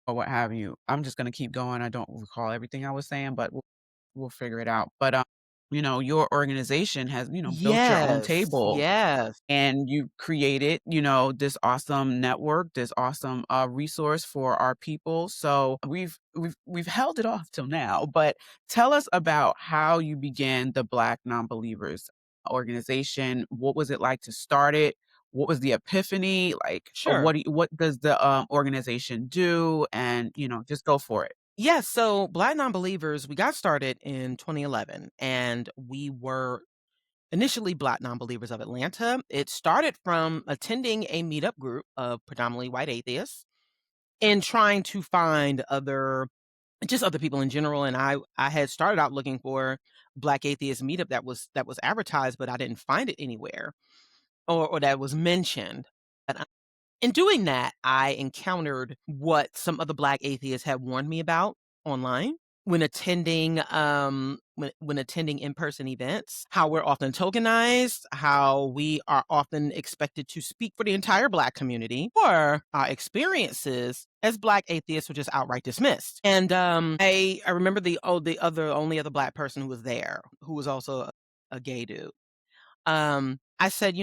or what have you. I'm just gonna keep going. I don't recall everything I was saying, but we'll figure it out. But your organization has, built your own Yes, table yes. and you created, this awesome network, this awesome resource for our people. So we've held it off till now, but tell us about how you began the Black Nonbelievers organization. What was it like to start it? What was the epiphany like? Sure. What does the organization do? And just go for it. Yes, so Black Nonbelievers, we got started in 2011, and we were initially Black Nonbelievers of Atlanta. It started from attending a meetup group of predominantly white atheists and trying to find other people in general. And I had started out looking for Black atheist meetup that was advertised, but I didn't find it anywhere or that was mentioned. But in doing that, I encountered what some other Black atheists had warned me about online when attending when attending in-person events, how we're often tokenized, how we are often expected to speak for the entire Black community, or our experiences as Black atheists were just outright dismissed. And I remember the only other Black person who was there, who was also a gay dude. I said,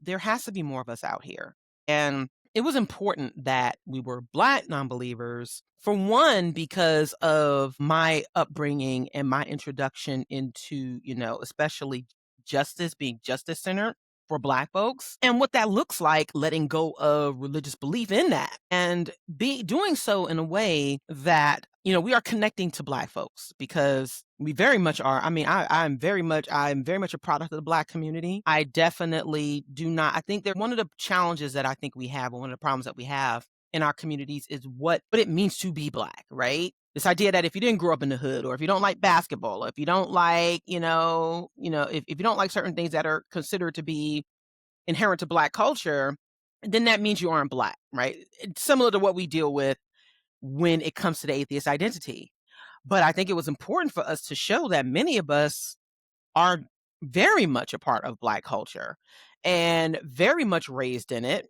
there has to be more of us out here. And it was important that we were Black nonbelievers, for one, because of my upbringing and my introduction into, especially justice, being justice centered for Black folks, and what that looks like, letting go of religious belief in that, and doing so in a way that we are connecting to Black folks, because we very much are. I mean, I'm very much a product of the Black community. I definitely do not. I think that one of the challenges that I think we have, or one of the problems that we have in our communities, is what it means to be Black, right? This idea that if you didn't grow up in the hood, or if you don't like basketball, or if you don't like, if you don't like certain things that are considered to be inherent to Black culture, then that means you aren't Black, right? It's similar to what we deal with when it comes to the atheist identity. But I think it was important for us to show that many of us are very much a part of Black culture and very much raised in it.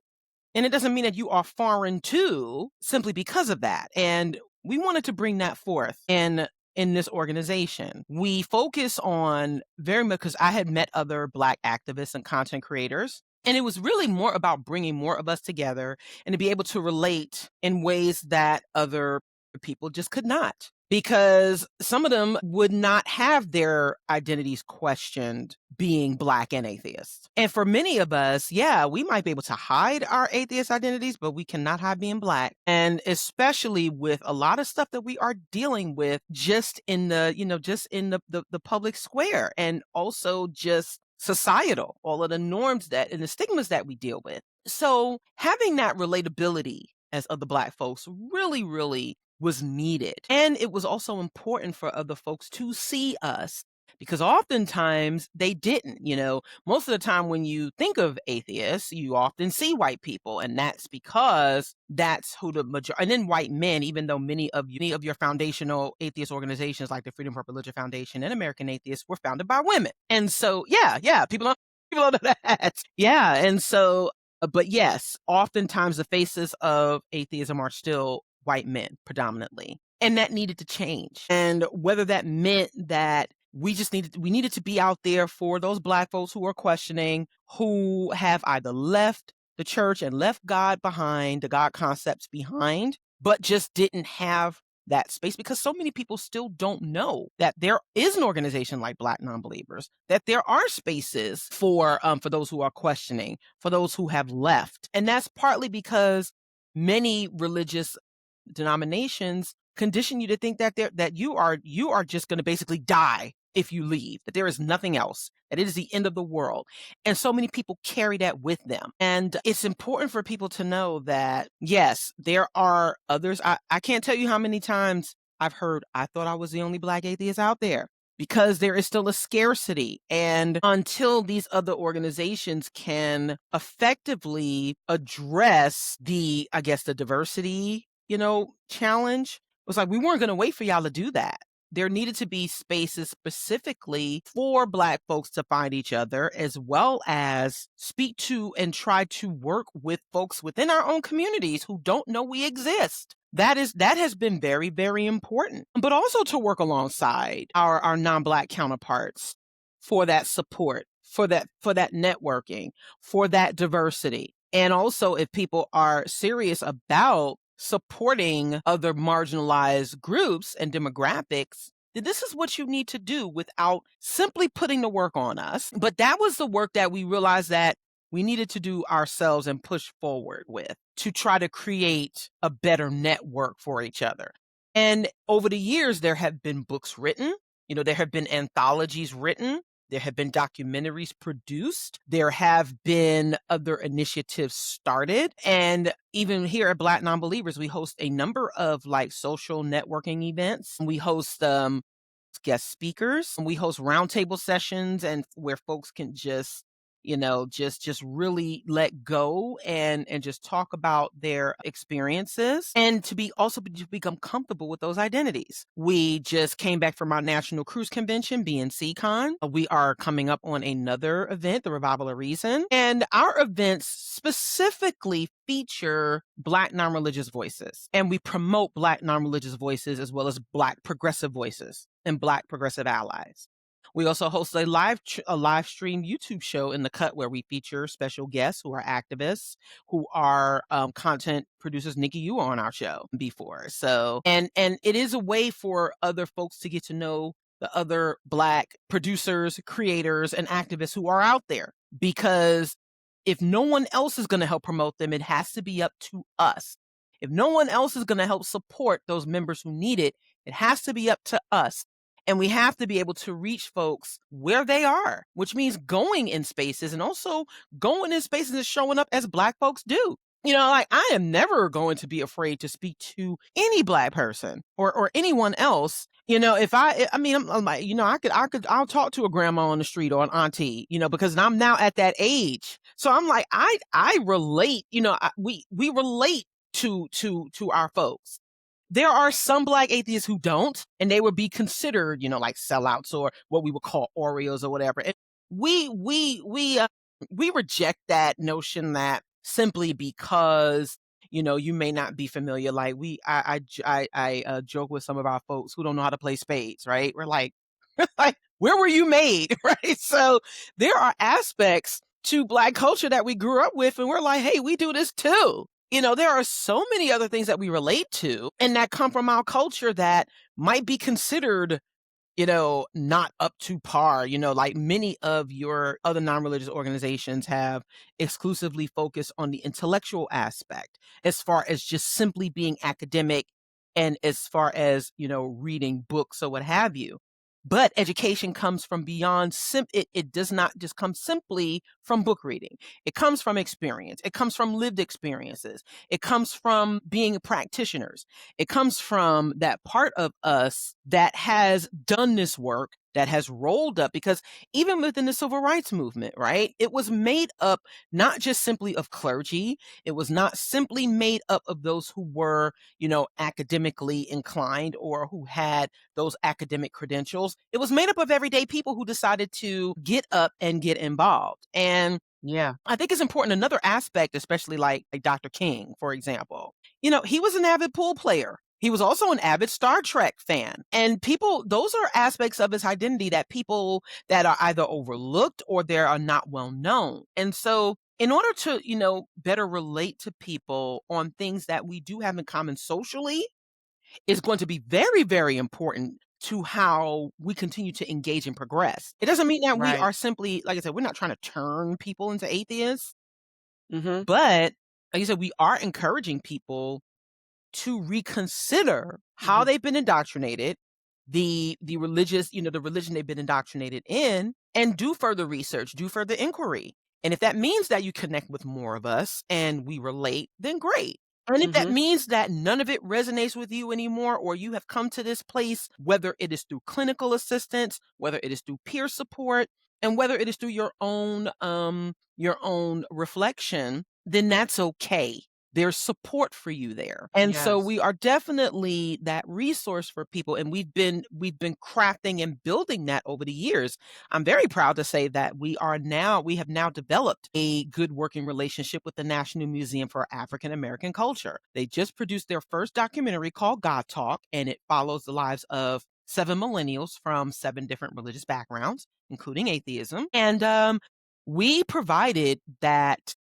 And it doesn't mean that you are foreign to simply because of that. And we wanted to bring that forth in this organization. We focus on very much, because I had met other Black activists and content creators, and it was really more about bringing more of us together and to be able to relate in ways that other people just could not, because some of them would not have their identities questioned being Black and atheist. And for many of us, yeah, we might be able to hide our atheist identities, but we cannot hide being Black. And especially with a lot of stuff that we are dealing with just in the, just in the public square, and also just societal, all of the norms that and the stigmas that we deal with. So having that relatability as other Black folks really, really was needed. And it was also important for other folks to see us, because oftentimes they didn't. Most of the time when you think of atheists, you often see white people, and that's because that's who the majority, and then white men, even though many of your foundational atheist organizations like the Freedom for Religion Foundation and American Atheists were founded by women. And so, people don't know that. Yeah. And so, but yes, oftentimes the faces of atheism are still white men predominantly. And that needed to change. And whether that meant that we needed to be out there for those Black folks who are questioning, who have either left the church and left God behind, the God concepts behind, but just didn't have that space, because so many people still don't know that there is an organization like Black Nonbelievers, that there are spaces for those who are questioning, for those who have left. And that's partly because many religious denominations condition you to think that you are just going to basically die if you leave, that there is nothing else, that it is the end of the world. And so many people carry that with them. And it's important for people to know that, yes, there are others. I can't tell you how many times I've heard, I thought I was the only Black atheist out there, because there is still a scarcity. And until these other organizations can effectively address the diversity, challenge, it was like, we weren't going to wait for y'all to do that. There needed to be spaces specifically for Black folks to find each other, as well as speak to and try to work with folks within our own communities who don't know we exist. That has been very, very important. But also to work alongside our non-Black counterparts for that support, for that networking, for that diversity. And also, if people are serious about supporting other marginalized groups and demographics, this is what you need to do without simply putting the work on us. But that was the work that we realized that we needed to do ourselves and push forward with, to try to create a better network for each other. And over the years, there have been books written, there have been anthologies written There have been documentaries produced. There have been other initiatives started. And even here at Black Nonbelievers, we host a number of like social networking events. We host guest speakers. We host roundtable sessions and where folks can just just really let go and just talk about their experiences and to become comfortable with those identities. We just came back from our National Cruise Convention, BNC-Con. We are coming up on another event, the Revival of Reason, and our events specifically feature Black non-religious voices, and we promote Black non-religious voices as well as Black progressive voices and Black progressive allies. We also host a live stream YouTube show in the cut where we feature special guests who are activists, who are content producers. Nikki, you were on our show before, so and it is a way for other folks to get to know the other Black producers, creators, and activists who are out there. Because if no one else is going to help promote them, it has to be up to us. If no one else is going to help support those members who need it, it has to be up to us. And we have to be able to reach folks where they are, which means going in spaces and also going in spaces and showing up as Black folks do. Like I am never going to be afraid to speak to any Black person or anyone else. If I'm like, I'll talk to a grandma on the street or an auntie, because I'm now at that age. So I'm like, I relate, we relate to our folks. There are some Black atheists who don't, and they would be considered, like sellouts or what we would call Oreos or whatever. And we reject that notion that simply because you may not be familiar. Like I joke with some of our folks who don't know how to play spades, right? We're like, like where were you made, right? So there are aspects to Black culture that we grew up with, and we're like, hey, we do this too. There are so many other things that we relate to and that come from our culture that might be considered, not up to par. Like many of your other non-religious organizations have exclusively focused on the intellectual aspect as far as just simply being academic and as far as, reading books or what have you. But education comes from beyond it does not just come simply from book reading. It comes from experience. It comes from lived experiences. It comes from being practitioners. It comes from that part of us that has done this work, that has rolled up, because even within the civil rights movement, right, it was made up not just simply of clergy. It was not simply made up of those who were, academically inclined or who had those academic credentials. It was made up of everyday people who decided to get up and get involved. And Yeah. I think it's important. Another aspect, especially like Dr. King, for example, he was an avid pool player. He was also an avid Star Trek fan. And those are aspects of his identity that people that are either overlooked or they are not well known. And so in order to, better relate to people on things that we do have in common socially, is going to be very, very important to how we continue to engage and progress. It doesn't mean that we Right. are simply, like I said, we're not trying to turn people into atheists, Mhm. but like I said, we are encouraging people to reconsider how Mhm. they've been indoctrinated, the religious, the religion they've been indoctrinated in, and do further research, do further inquiry. And if that means that you connect with more of us and we relate, then great. And if that Mhm. means that none of it resonates with you anymore, or you have come to this place, whether it is through clinical assistance, whether it is through peer support, and whether it is through your own reflection, then that's okay. There's support for you there. And so Yes. we are definitely that resource for people, and we've been crafting and building that over the years. I'm very proud to say that we have now developed a good working relationship with the National Museum for African American Culture. They just produced their first documentary called God Talk, and it follows the lives of 7 millennials from 7 different religious backgrounds, including atheism. And we provided that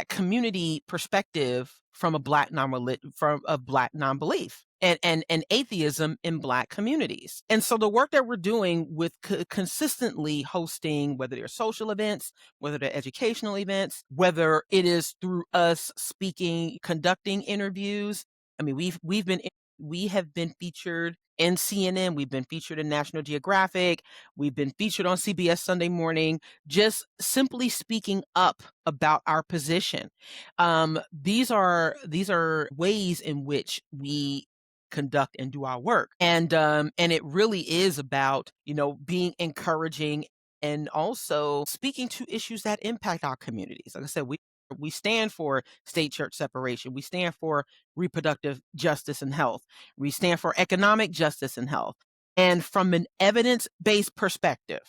community perspective from a Black Black non-belief and atheism in Black communities. And so the work that we're doing with consistently hosting, whether they're social events, whether they're educational events, whether it is through us speaking, conducting interviews. I mean, we've been We have been featured in CNN, we've been featured in National Geographic, we've been featured on CBS Sunday Morning, just simply speaking up about our position. These are ways in which we conduct and do our work. And it really is about, being encouraging and also speaking to issues that impact our communities. Like I said, we stand for state church separation. We stand for reproductive justice and health. We stand for economic justice and health. And from an evidence-based perspective,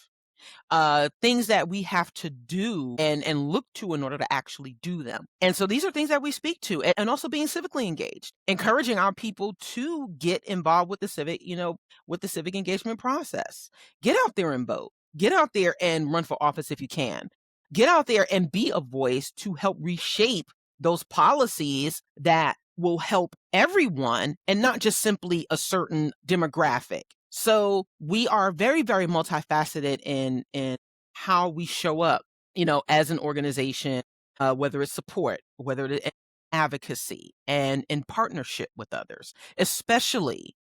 things that we have to do and look to in order to actually do them. And so these are things that we speak to, and also being civically engaged, encouraging our people to get involved with the civic engagement process. Get out there and vote. Get out there and run for office if you can. Get out there and be a voice to help reshape those policies that will help everyone and not just simply a certain demographic. So we are very, very multifaceted in how we show up, as an organization, whether it's support, whether it's advocacy, and in partnership with others, especially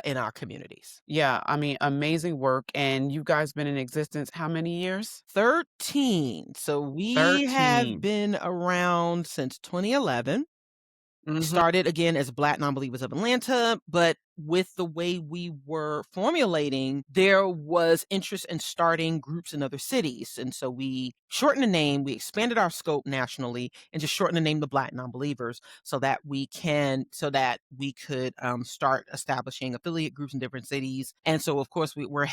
in our communities. Yeah, I mean, amazing work. And you guys been in existence how many years? 13. So we have 13. been around since 2011. Mhm. Started again as Black Nonbelievers of Atlanta, but with the way we were formulating, there was interest in starting groups in other cities. And so we shortened the name, we expanded our scope nationally, and just shortened the name to Black Nonbelievers so that we could start establishing affiliate groups in different cities. And so, of course, we were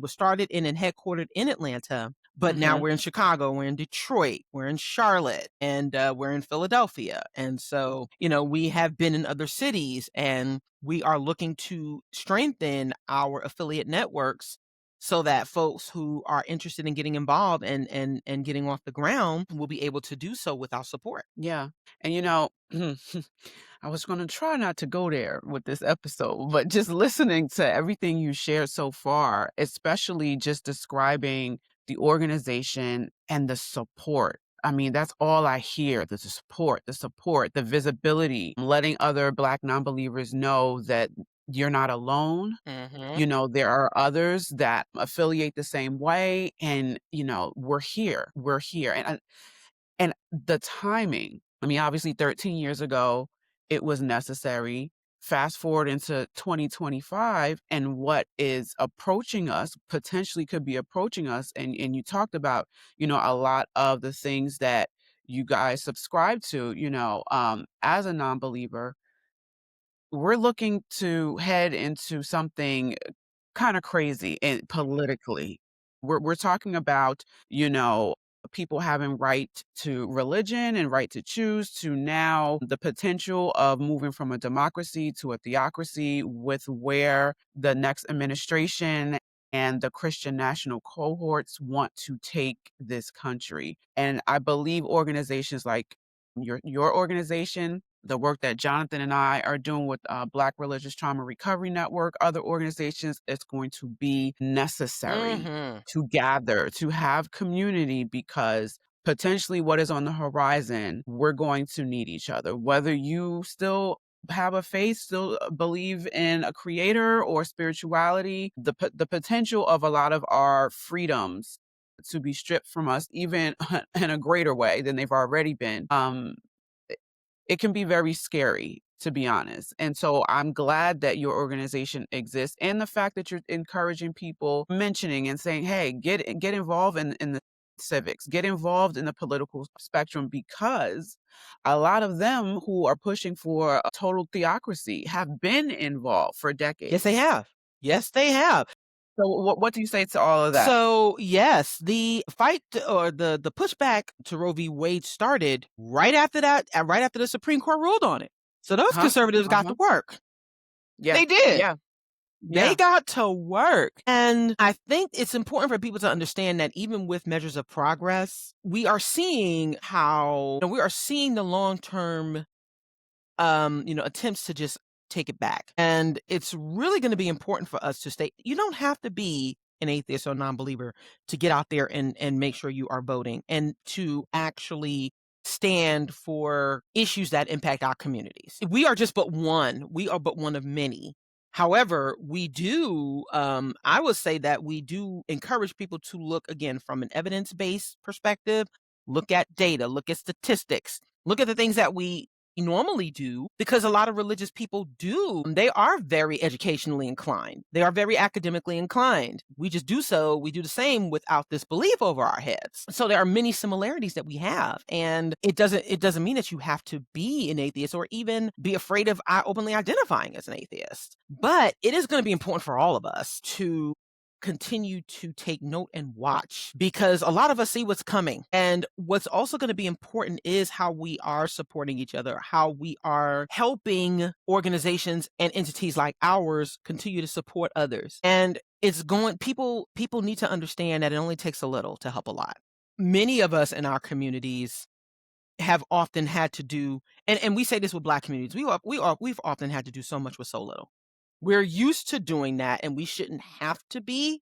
started in and headquartered in Atlanta, but now Mhm. we're in Chicago, we're in Detroit, we're in Charlotte, and we're in Philadelphia. And so, we have been in other cities, and we are looking to strengthen our affiliate networks so that folks who are interested in getting involved and getting off the ground will be able to do so with our support. Yeah. And I was going to try not to go there with this episode, but just listening to everything you shared so far, especially just describing the organization and the support. I mean, that's all I hear, the support, the visibility, letting other Black nonbelievers know that you're not alone. Mm-hmm. There are others that affiliate the same way, and, we're here. We're here. And the timing, I mean, obviously 13 years ago, it was necessary. Fast forward into 2025 and what is approaching us, potentially could be approaching us. And you talked about, a lot of the things that you guys subscribe to, as a non-believer. We're looking to head into something kind of crazy and politically. We're talking about, people having right to religion and right to choose, to now the potential of moving from a democracy to a theocracy, with where the next administration and the Christian national cohorts want to take this country. And I believe organizations like your organization, the work that Jonathan and I are doing with Black Religious Trauma Recovery Network, other organizations, it's going to be necessary Mm-hmm. to gather, to have community, because potentially what is on the horizon, we're going to need each other. Whether you still have a faith, still believe in a creator or spirituality, the potential of a lot of our freedoms to be stripped from us, even in a greater way than they've already been. It can be very scary, to be honest. And so I'm glad that your organization exists, and the fact that you're encouraging people, mentioning and saying, hey, get involved in the civics, get involved in the political spectrum, because a lot of them who are pushing for a total theocracy have been involved for Yes, they decades. have. Yes, they have. So what do you say to all of that? So yes, the fight or the pushback to Roe v. Wade started right after that, right after the Supreme Court ruled on it. So those Huh? conservatives got Uh-huh. to work. Yeah. They did. Yeah. They Yeah. got to work. And I think it's important for people to understand that even with measures of progress, we are seeing we are seeing the long-term attempts to just take it back. And it's really going to be important for us to stay. You don't have to be an atheist or non-believer to get out there and make sure you are voting and to actually stand for issues that impact our communities. We are just but one. We are but one of many. However, we do, I would say that we do encourage people to look again from an evidence-based perspective, look at data, look at statistics, look at the things that we normally do, because a lot of religious people do. They are very educationally inclined. They are very academically inclined. We just do so. We do the same without this belief over our heads. So there are many similarities that we have, and it doesn't mean that you have to be an atheist or even be afraid of openly identifying as an atheist. But it is going to be important for all of us to continue to take note and watch, because a lot of us see what's coming. And what's also going to be important is how we are supporting each other, how we are helping organizations and entities like ours continue to support others. And people need to understand that it only takes a little to help a lot. Many of us in our communities have often had to do, and we say this with Black communities, we've often had to do so much with so little. We're used to doing that, and we shouldn't have to be.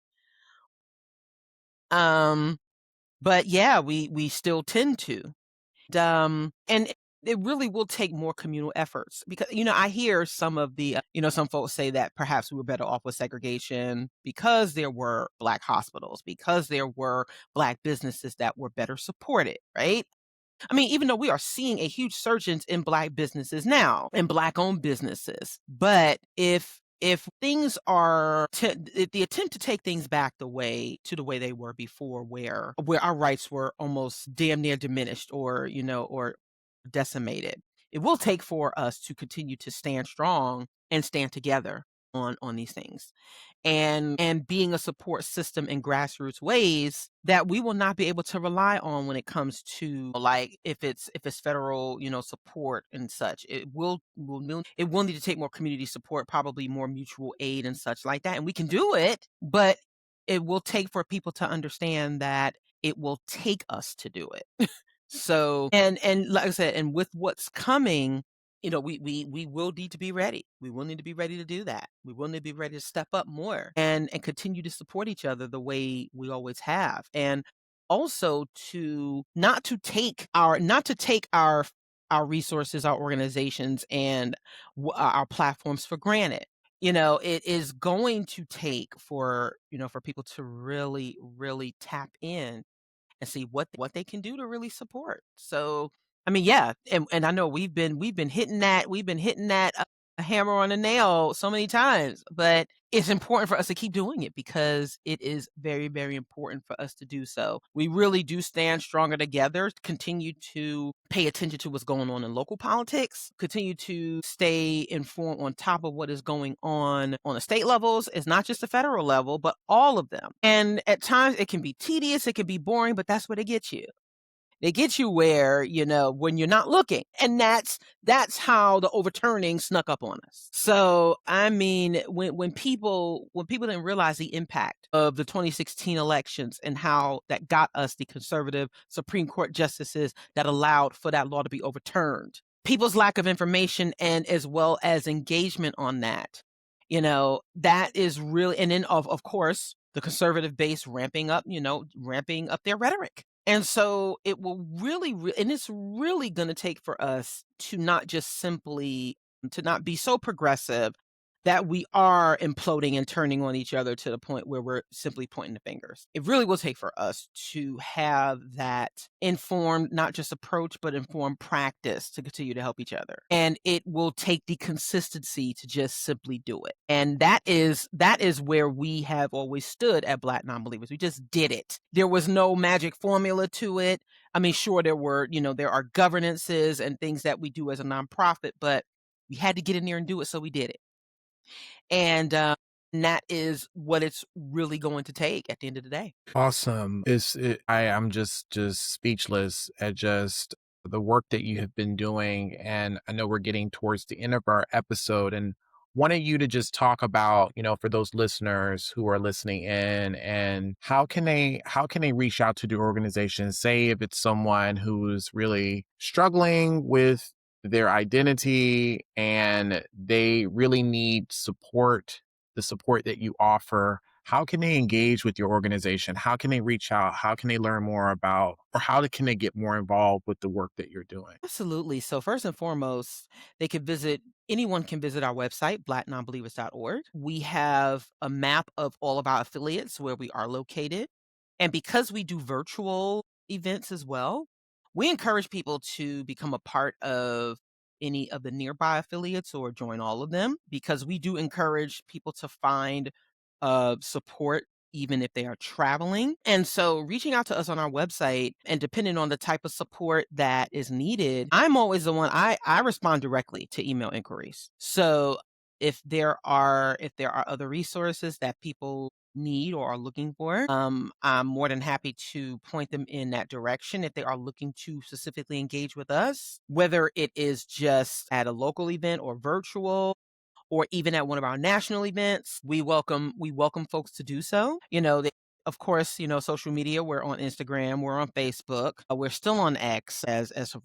But yeah, we still tend to. And it really will take more communal efforts, because, I hear some of the, some folks say that perhaps we were better off with segregation because there were Black hospitals, because there were Black businesses that were better supported, right? I mean, even though we are seeing a huge surge in Black businesses now and Black-owned businesses, but if things are if the attempt to take things back the way they were before, where our rights were almost damn near diminished or decimated, it will take for us to continue to stand strong and stand together on these things, and being a support system in grassroots ways that we will not be able to rely on when it comes to, like, if it's federal, support and such. It will need to take more community support, probably more mutual aid and such like that. And we can do it, but it will take for people to understand that it will take us to do it. So, and like I said, and with what's coming, we will need to be ready. We will need to be ready to do that. We will need to be ready to step up more and continue to support each other the way we always have. And also to not to take our resources, our organizations, and our platforms for granted. It is going to take for people to really, really tap in and see what they can do to really support. So, I mean, yeah, and I know we've been hitting that hammer on a nail so many times, but it's important for us to keep doing it, because it is very, very important for us to do so. We really do stand stronger together, continue to pay attention to what's going on in local politics, continue to stay informed on top of what is going on the state levels. It's not just the federal level, but all of them. And at times it can be tedious, it can be boring, but that's what it gets you. They get you where, when you're not looking. And that's how the overturning snuck up on us. So, I mean, when people didn't realize the impact of the 2016 elections and how that got us the conservative Supreme Court justices that allowed for that law to be overturned, people's lack of information and as well as engagement on that, that is really, and then of course, the conservative base ramping up their rhetoric. And so it will really, and it's really going to take for us to not be so progressive that we are imploding and turning on each other to the point where we're simply pointing the fingers. It really will take for us to have that informed, not just approach, but informed practice to continue to help each other. And it will take the consistency to just simply do it. And that is where we have always stood at Black Nonbelievers. We just did it. There was no magic formula to it. I mean, sure, there are governances and things that we do as a nonprofit, but we had to get in there and do it, so we did it. And that is what it's really going to take at the end of the day. Awesome. I am just speechless at just the work that you have been doing. And I know we're getting towards the end of our episode, and wanted you to just talk about, for those listeners who are listening in, and how can they reach out to the organization? Say if it's someone who's really struggling with their identity and they really need support, the support that you offer. how can they engage with your organization? How can they reach out? How can they learn more about, or can they get more involved with the work that you're doing? Absolutely. So first and foremost, they could visit anyone can visit our website, blacknonbelievers.org. We have a map of all of our affiliates where we are located. And because we do virtual events as well, we encourage people to become a part of any of the nearby affiliates or join all of them because we do encourage people to find support even if they are traveling. And so reaching out to us on our website and depending on the type of support that is needed, I'm always the one I respond directly to email inquiries. So if there are other resources that people need or are looking for, I'm more than happy to point them in that direction if they are looking to specifically engage with us, whether it is just at a local event or virtual or even at one of our national events. We welcome folks to do so. Of course, social media. We're on Instagram, we're on Facebook, we're still on X as of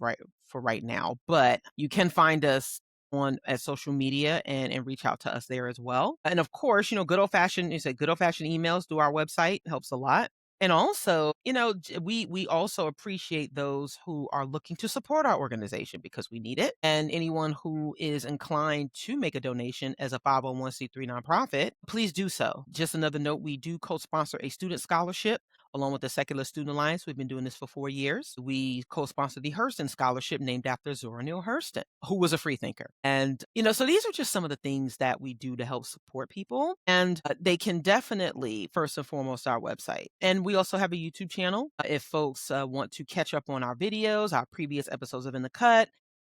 right now, but you can find us on as social media and reach out to us there as well. And of course, good old fashioned emails through our website helps a lot. And also, we also appreciate those who are looking to support our organization because we need it. And anyone who is inclined to make a donation as a 501c3 nonprofit, please do so. Just another note, we do co-sponsor a student scholarship along with the Secular Student Alliance. We've been doing this for 4 years. We co-sponsor the Hurston Scholarship named after Zora Neale Hurston, who was a free thinker. And, so these are just some of the things that we do to help support people. And they can definitely, first and foremost, our website. And we also have a YouTube channel. If folks want to catch up on our videos, our previous episodes of In the Cut,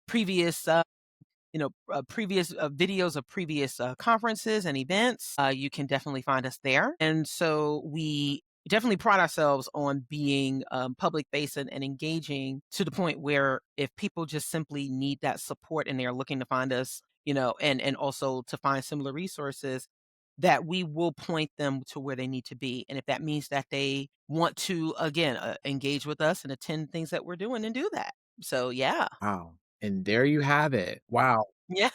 previous previous videos of previous conferences and events, you can definitely find us there. And so we definitely pride ourselves on being public facing and engaging to the point where if people just simply need that support and they're looking to find us, and also to find similar resources, that we will point them to where they need to be. And if that means that they want to, again, engage with us and attend things that we're doing, and do that. So, yeah. Wow. And there you have it. Wow. Yeah.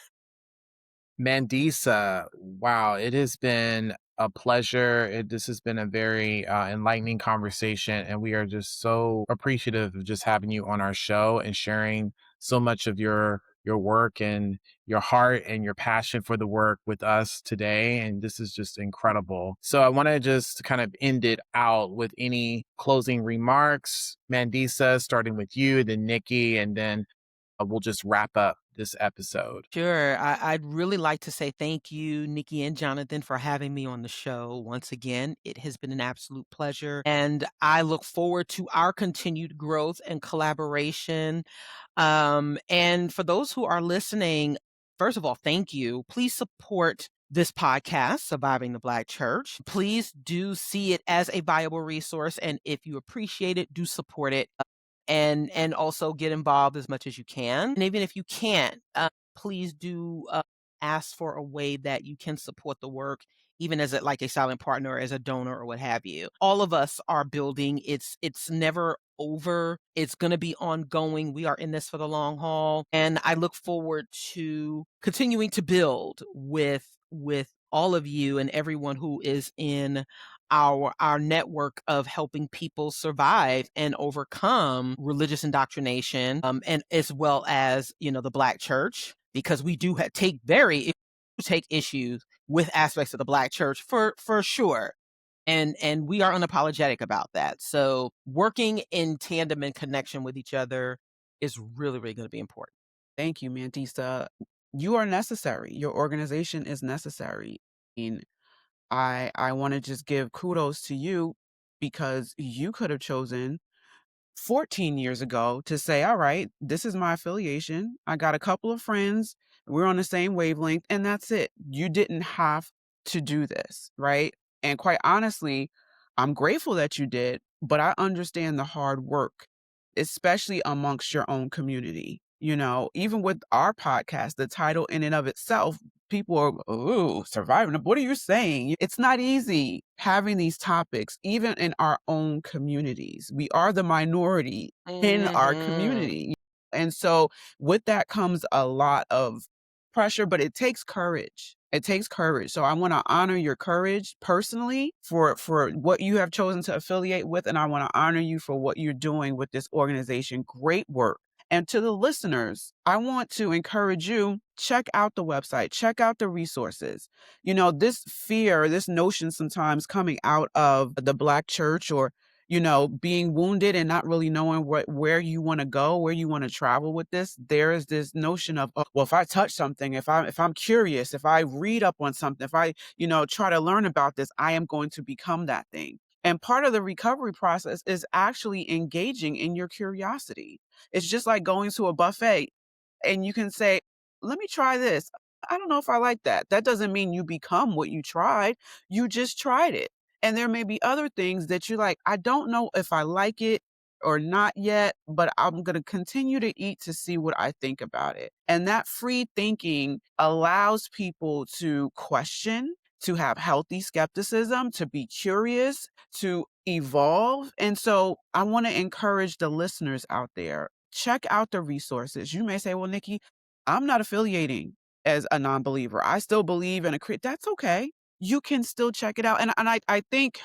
Mandisa, wow, it has been a pleasure. This has been a very enlightening conversation, and we are just so appreciative of just having you on our show and sharing so much of your work and your heart and your passion for the work with us today. And this is just incredible. So I want to just kind of end it out with any closing remarks. Mandisa, starting with you, then Nikki, and then we'll just wrap up this episode. Sure. I'd really like to say thank you, Nikki and Jonathan, for having me on the show. Once again, it has been an absolute pleasure. And I look forward to our continued growth and collaboration. And for those who are listening, first of all, thank you. Please support this podcast, Surviving the Black Church. Please do see it as a viable resource. And if you appreciate it, do support it and also get involved as much as you can. And even if you can't, please do ask for a way that you can support the work, even as like a silent partner, as a donor, or what have you. All of us are building. It's never over. It's going to be ongoing. We are in this for the long haul, and I look forward to continuing to build with all of you and everyone who is in our network of helping people survive and overcome religious indoctrination, and as well as the Black church, because we do take issues with aspects of the Black church for sure, and we are unapologetic about that. So working in tandem and connection with each other is really, really going to be important. Thank you, Mandisa. You are necessary. Your organization is necessary. And I want to just give kudos to you because you could have chosen 14 years ago to say, all right, this is my affiliation. I got a couple of friends. We're on the same wavelength, and that's it. You didn't have to do this, right? And quite honestly, I'm grateful that you did, but I understand the hard work, especially amongst your own community. Even with our podcast, the title in and of itself, people are, oh, surviving. What are you saying? It's not easy having these topics, even in our own communities. We are the minority in our Mhm. community. And so with that comes a lot of pressure, but it takes courage. It takes courage. So I want to honor your courage personally for what you have chosen to affiliate with, and I want to honor you for what you're doing with this organization. Great work. And to the listeners, I want to encourage you, check out the website, check out the resources. This fear, this notion sometimes coming out of the Black church, or being wounded and not really knowing where you want to go, where you want to travel with this. There is this notion of, oh, well, if I touch something, if I'm curious, if I read up on something, if I, try to learn about this, I am going to become that thing. And part of the recovery process is actually engaging in your curiosity. It's just like going to a buffet and you can say, let me try this. I don't know if I like that. That doesn't mean you become what you tried. You just tried it. And there may be other things that you're like, I don't know if I like it or not yet, but I'm going to continue to eat to see what I think about it. And that free thinking allows people to question, to have healthy skepticism, to be curious, to evolve. And so I want to encourage the listeners out there, check out the resources. You may say, well, Nikki, I'm not affiliating as a non-believer. I still believe in a creed. That's okay. You can still check it out. And I think,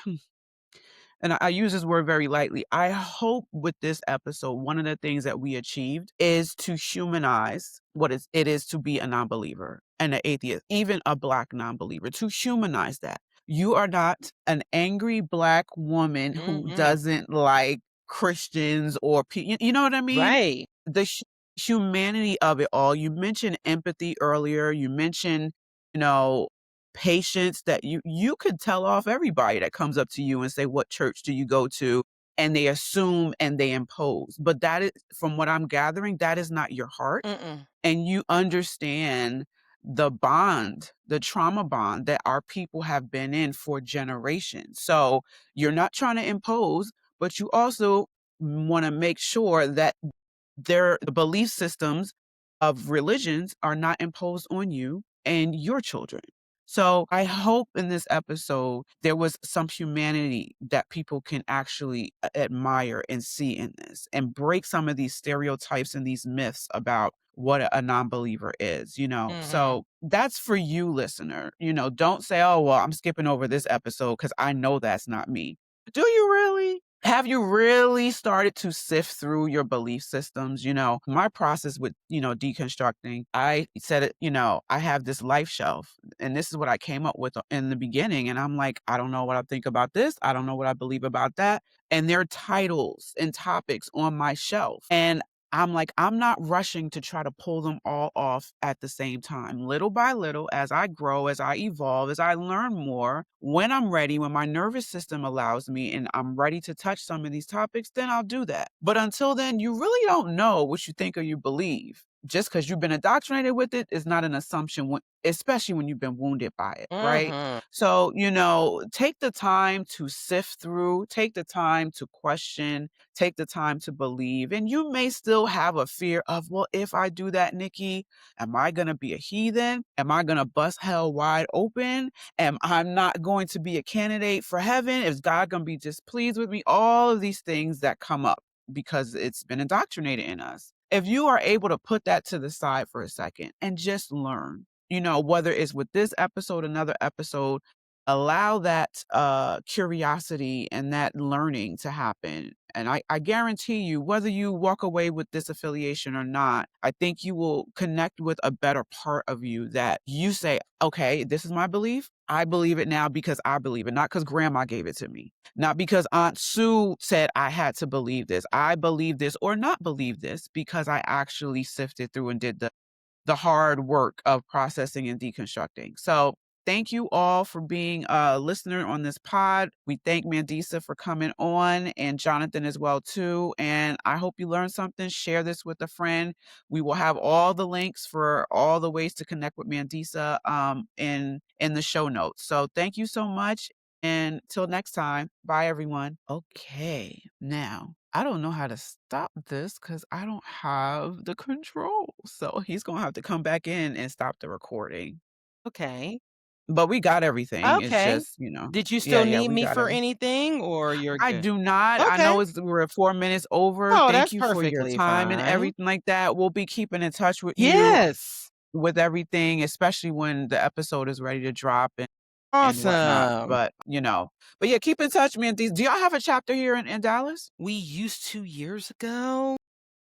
and I use this word very lightly, I hope with this episode, one of the things that we achieved is to humanize what it is to be a non-believer and an atheist, even a Black non-believer, to humanize that. You are not an angry Black woman who doesn't like Christians or you know what I mean? Right. The humanity of it all. You mentioned empathy earlier. You mentioned, you know, patience, that you could tell off everybody that comes up to you and say, what church do you go to? And they assume and they impose. But that is, from what I'm gathering, that is not your heart. Mm-mm. And you understand the bond, the trauma bond that our people have been in for generations. So you're not trying to impose, but you also want to make sure that the belief systems of religions are not imposed on you and your children. So I hope in this episode there was some humanity that people can actually admire and see in this, and break some of these stereotypes and these myths about what a non-believer is, So that's for you, listener. Don't say, oh, well, I'm skipping over this episode because I know that's not me. Do you really? Have you really started to sift through your belief systems? My process with, deconstructing, I said it, I have this life shelf, and this is what I came up with in the beginning. And I'm like, I don't know what I think about this. I don't know what I believe about that. And there are titles and topics on my shelf. And I'm like, I'm not rushing to try to pull them all off at the same time. Little by little, as I grow, as I evolve, as I learn more, when I'm ready, when my nervous system allows me and I'm ready to touch some of these topics, then I'll do that. But until then, you really don't know what you think or you believe. Just because you've been indoctrinated with it is not an assumption, especially when you've been wounded by it, right? So, take the time to sift through, take the time to question, take the time to believe. And you may still have a fear of, well, if I do that, Nikki, am I going to be a heathen? Am I going to bust hell wide open? Am I not going to be a candidate for heaven? Is God going to be displeased with me? All of these things that come up because it's been indoctrinated in us. If you are able to put that to the side for a second and just learn, whether it's with this episode, another episode, allow that curiosity and that learning to happen. And I guarantee you, whether you walk away with this affiliation or not, I think you will connect with a better part of you that you say, okay, this is my belief. I believe it now because I believe it, not because grandma gave it to me, not because Aunt Sue said I had to believe this. I believe this or not believe this because I actually sifted through and did the hard work of processing and deconstructing. So thank you all for being a listener on this pod. We thank Mandisa for coming on, and Jonathan as well too. And I hope you learned something. Share this with a friend. We will have all the links for all the ways to connect with Mandisa in the show notes. So thank you so much. And till next time, bye everyone. Okay, now I don't know how to stop this because I don't have the control. So he's going to have to come back in and stop the recording. Okay. But we got everything. It's Okay. just, Did you yeah, still need we me got for everything. anything, or you're I good? do not. I Okay. know we're 4 minutes over. Oh, Thank that's you for your perfectly time and fine. everything like that. We'll be keeping in touch with you. Yes. with everything, especially when the episode is ready to drop and whatnot. Awesome. But but yeah, keep in touch, man. Do y'all have a chapter here in Dallas? We used to years ago,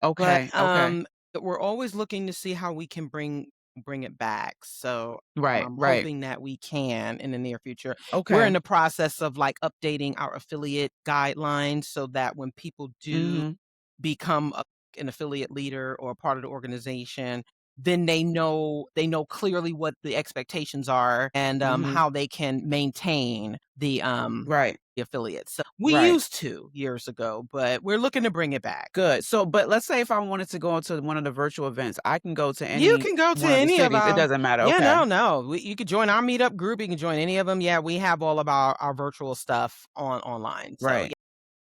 but Okay, okay. we're always looking to see how we can bring it back. So Right, I'm right. hoping that we can in the near future. We're in Okay. the process of like updating our affiliate guidelines so that when people do Mhm. become an affiliate leader or a part of the organization, then they know clearly what the expectations are and Mhm. how they can maintain Right, the affiliates. So we right. used to years ago, but we're looking to bring it back. Good. So, but let's say if I wanted to go into one of the virtual events, I can go to You any can go to one of the any of cities. It our doesn't matter. yeah, Okay. no. You could join our meetup group. You can join any of them. Yeah, we have all of our virtual stuff online. So Right.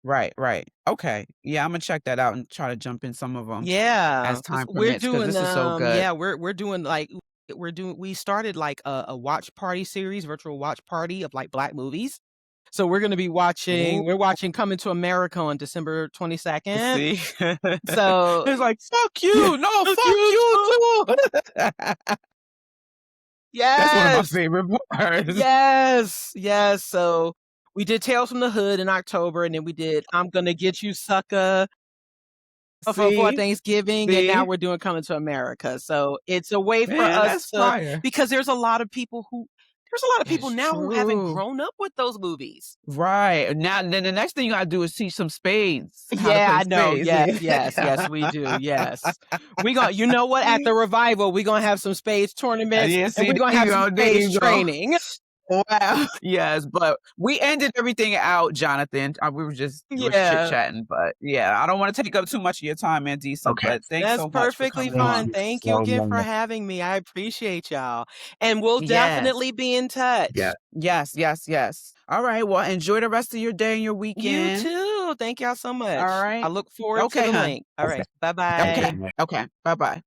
Right, right. Okay. Yeah, I'm gonna check that out and try to jump in some of them yeah, as because time we're permits, because doing this is so good. yeah, we're doing like we started like a watch party series, virtual watch party of like Black movies. So we're gonna be Ooh, we're watching Coming to America on December 22nd. see? So It's like, "Fuck yeah, you. No, look, fuck you you too. too." That's one of my Yes. favorite parts. Yes. So we did Tales from the Hood in October, and then we did I'm Gonna Get You Sucker for See? Thanksgiving, and now See? we're doing Coming to America. So it's a way for Man, us that's to fire. because there's a lot of people That's now who haven't true. grown up with those movies. Right. Now then the next thing you gotta do is teach some spades, how to Yeah, play I know. spades. Yes, we do. Yes. We gon' you know what? At the revival, we're gonna have some spades tournaments Yeah, and see, we're there gonna you have some go, there spades you go. training. Wow. Yes, but we ended everything out, Jonathan. We were Yeah. chit-chatting, but yeah, I don't wanna take up too much of your time, Mandisa, Okay. but thanks That's so much for perfectly coming Thank fine. on. you Thank you so again for much. having me. I appreciate y'all. And we'll Yes. definitely be in Yeah. touch. Yes, yes, yes. All right, well, enjoy the rest of your day and your You weekend. too. Thank y'all so All much. I right. look forward to Okay, the hon. link. All Okay. right. Bye-bye. Okay. Okay. Bye-bye.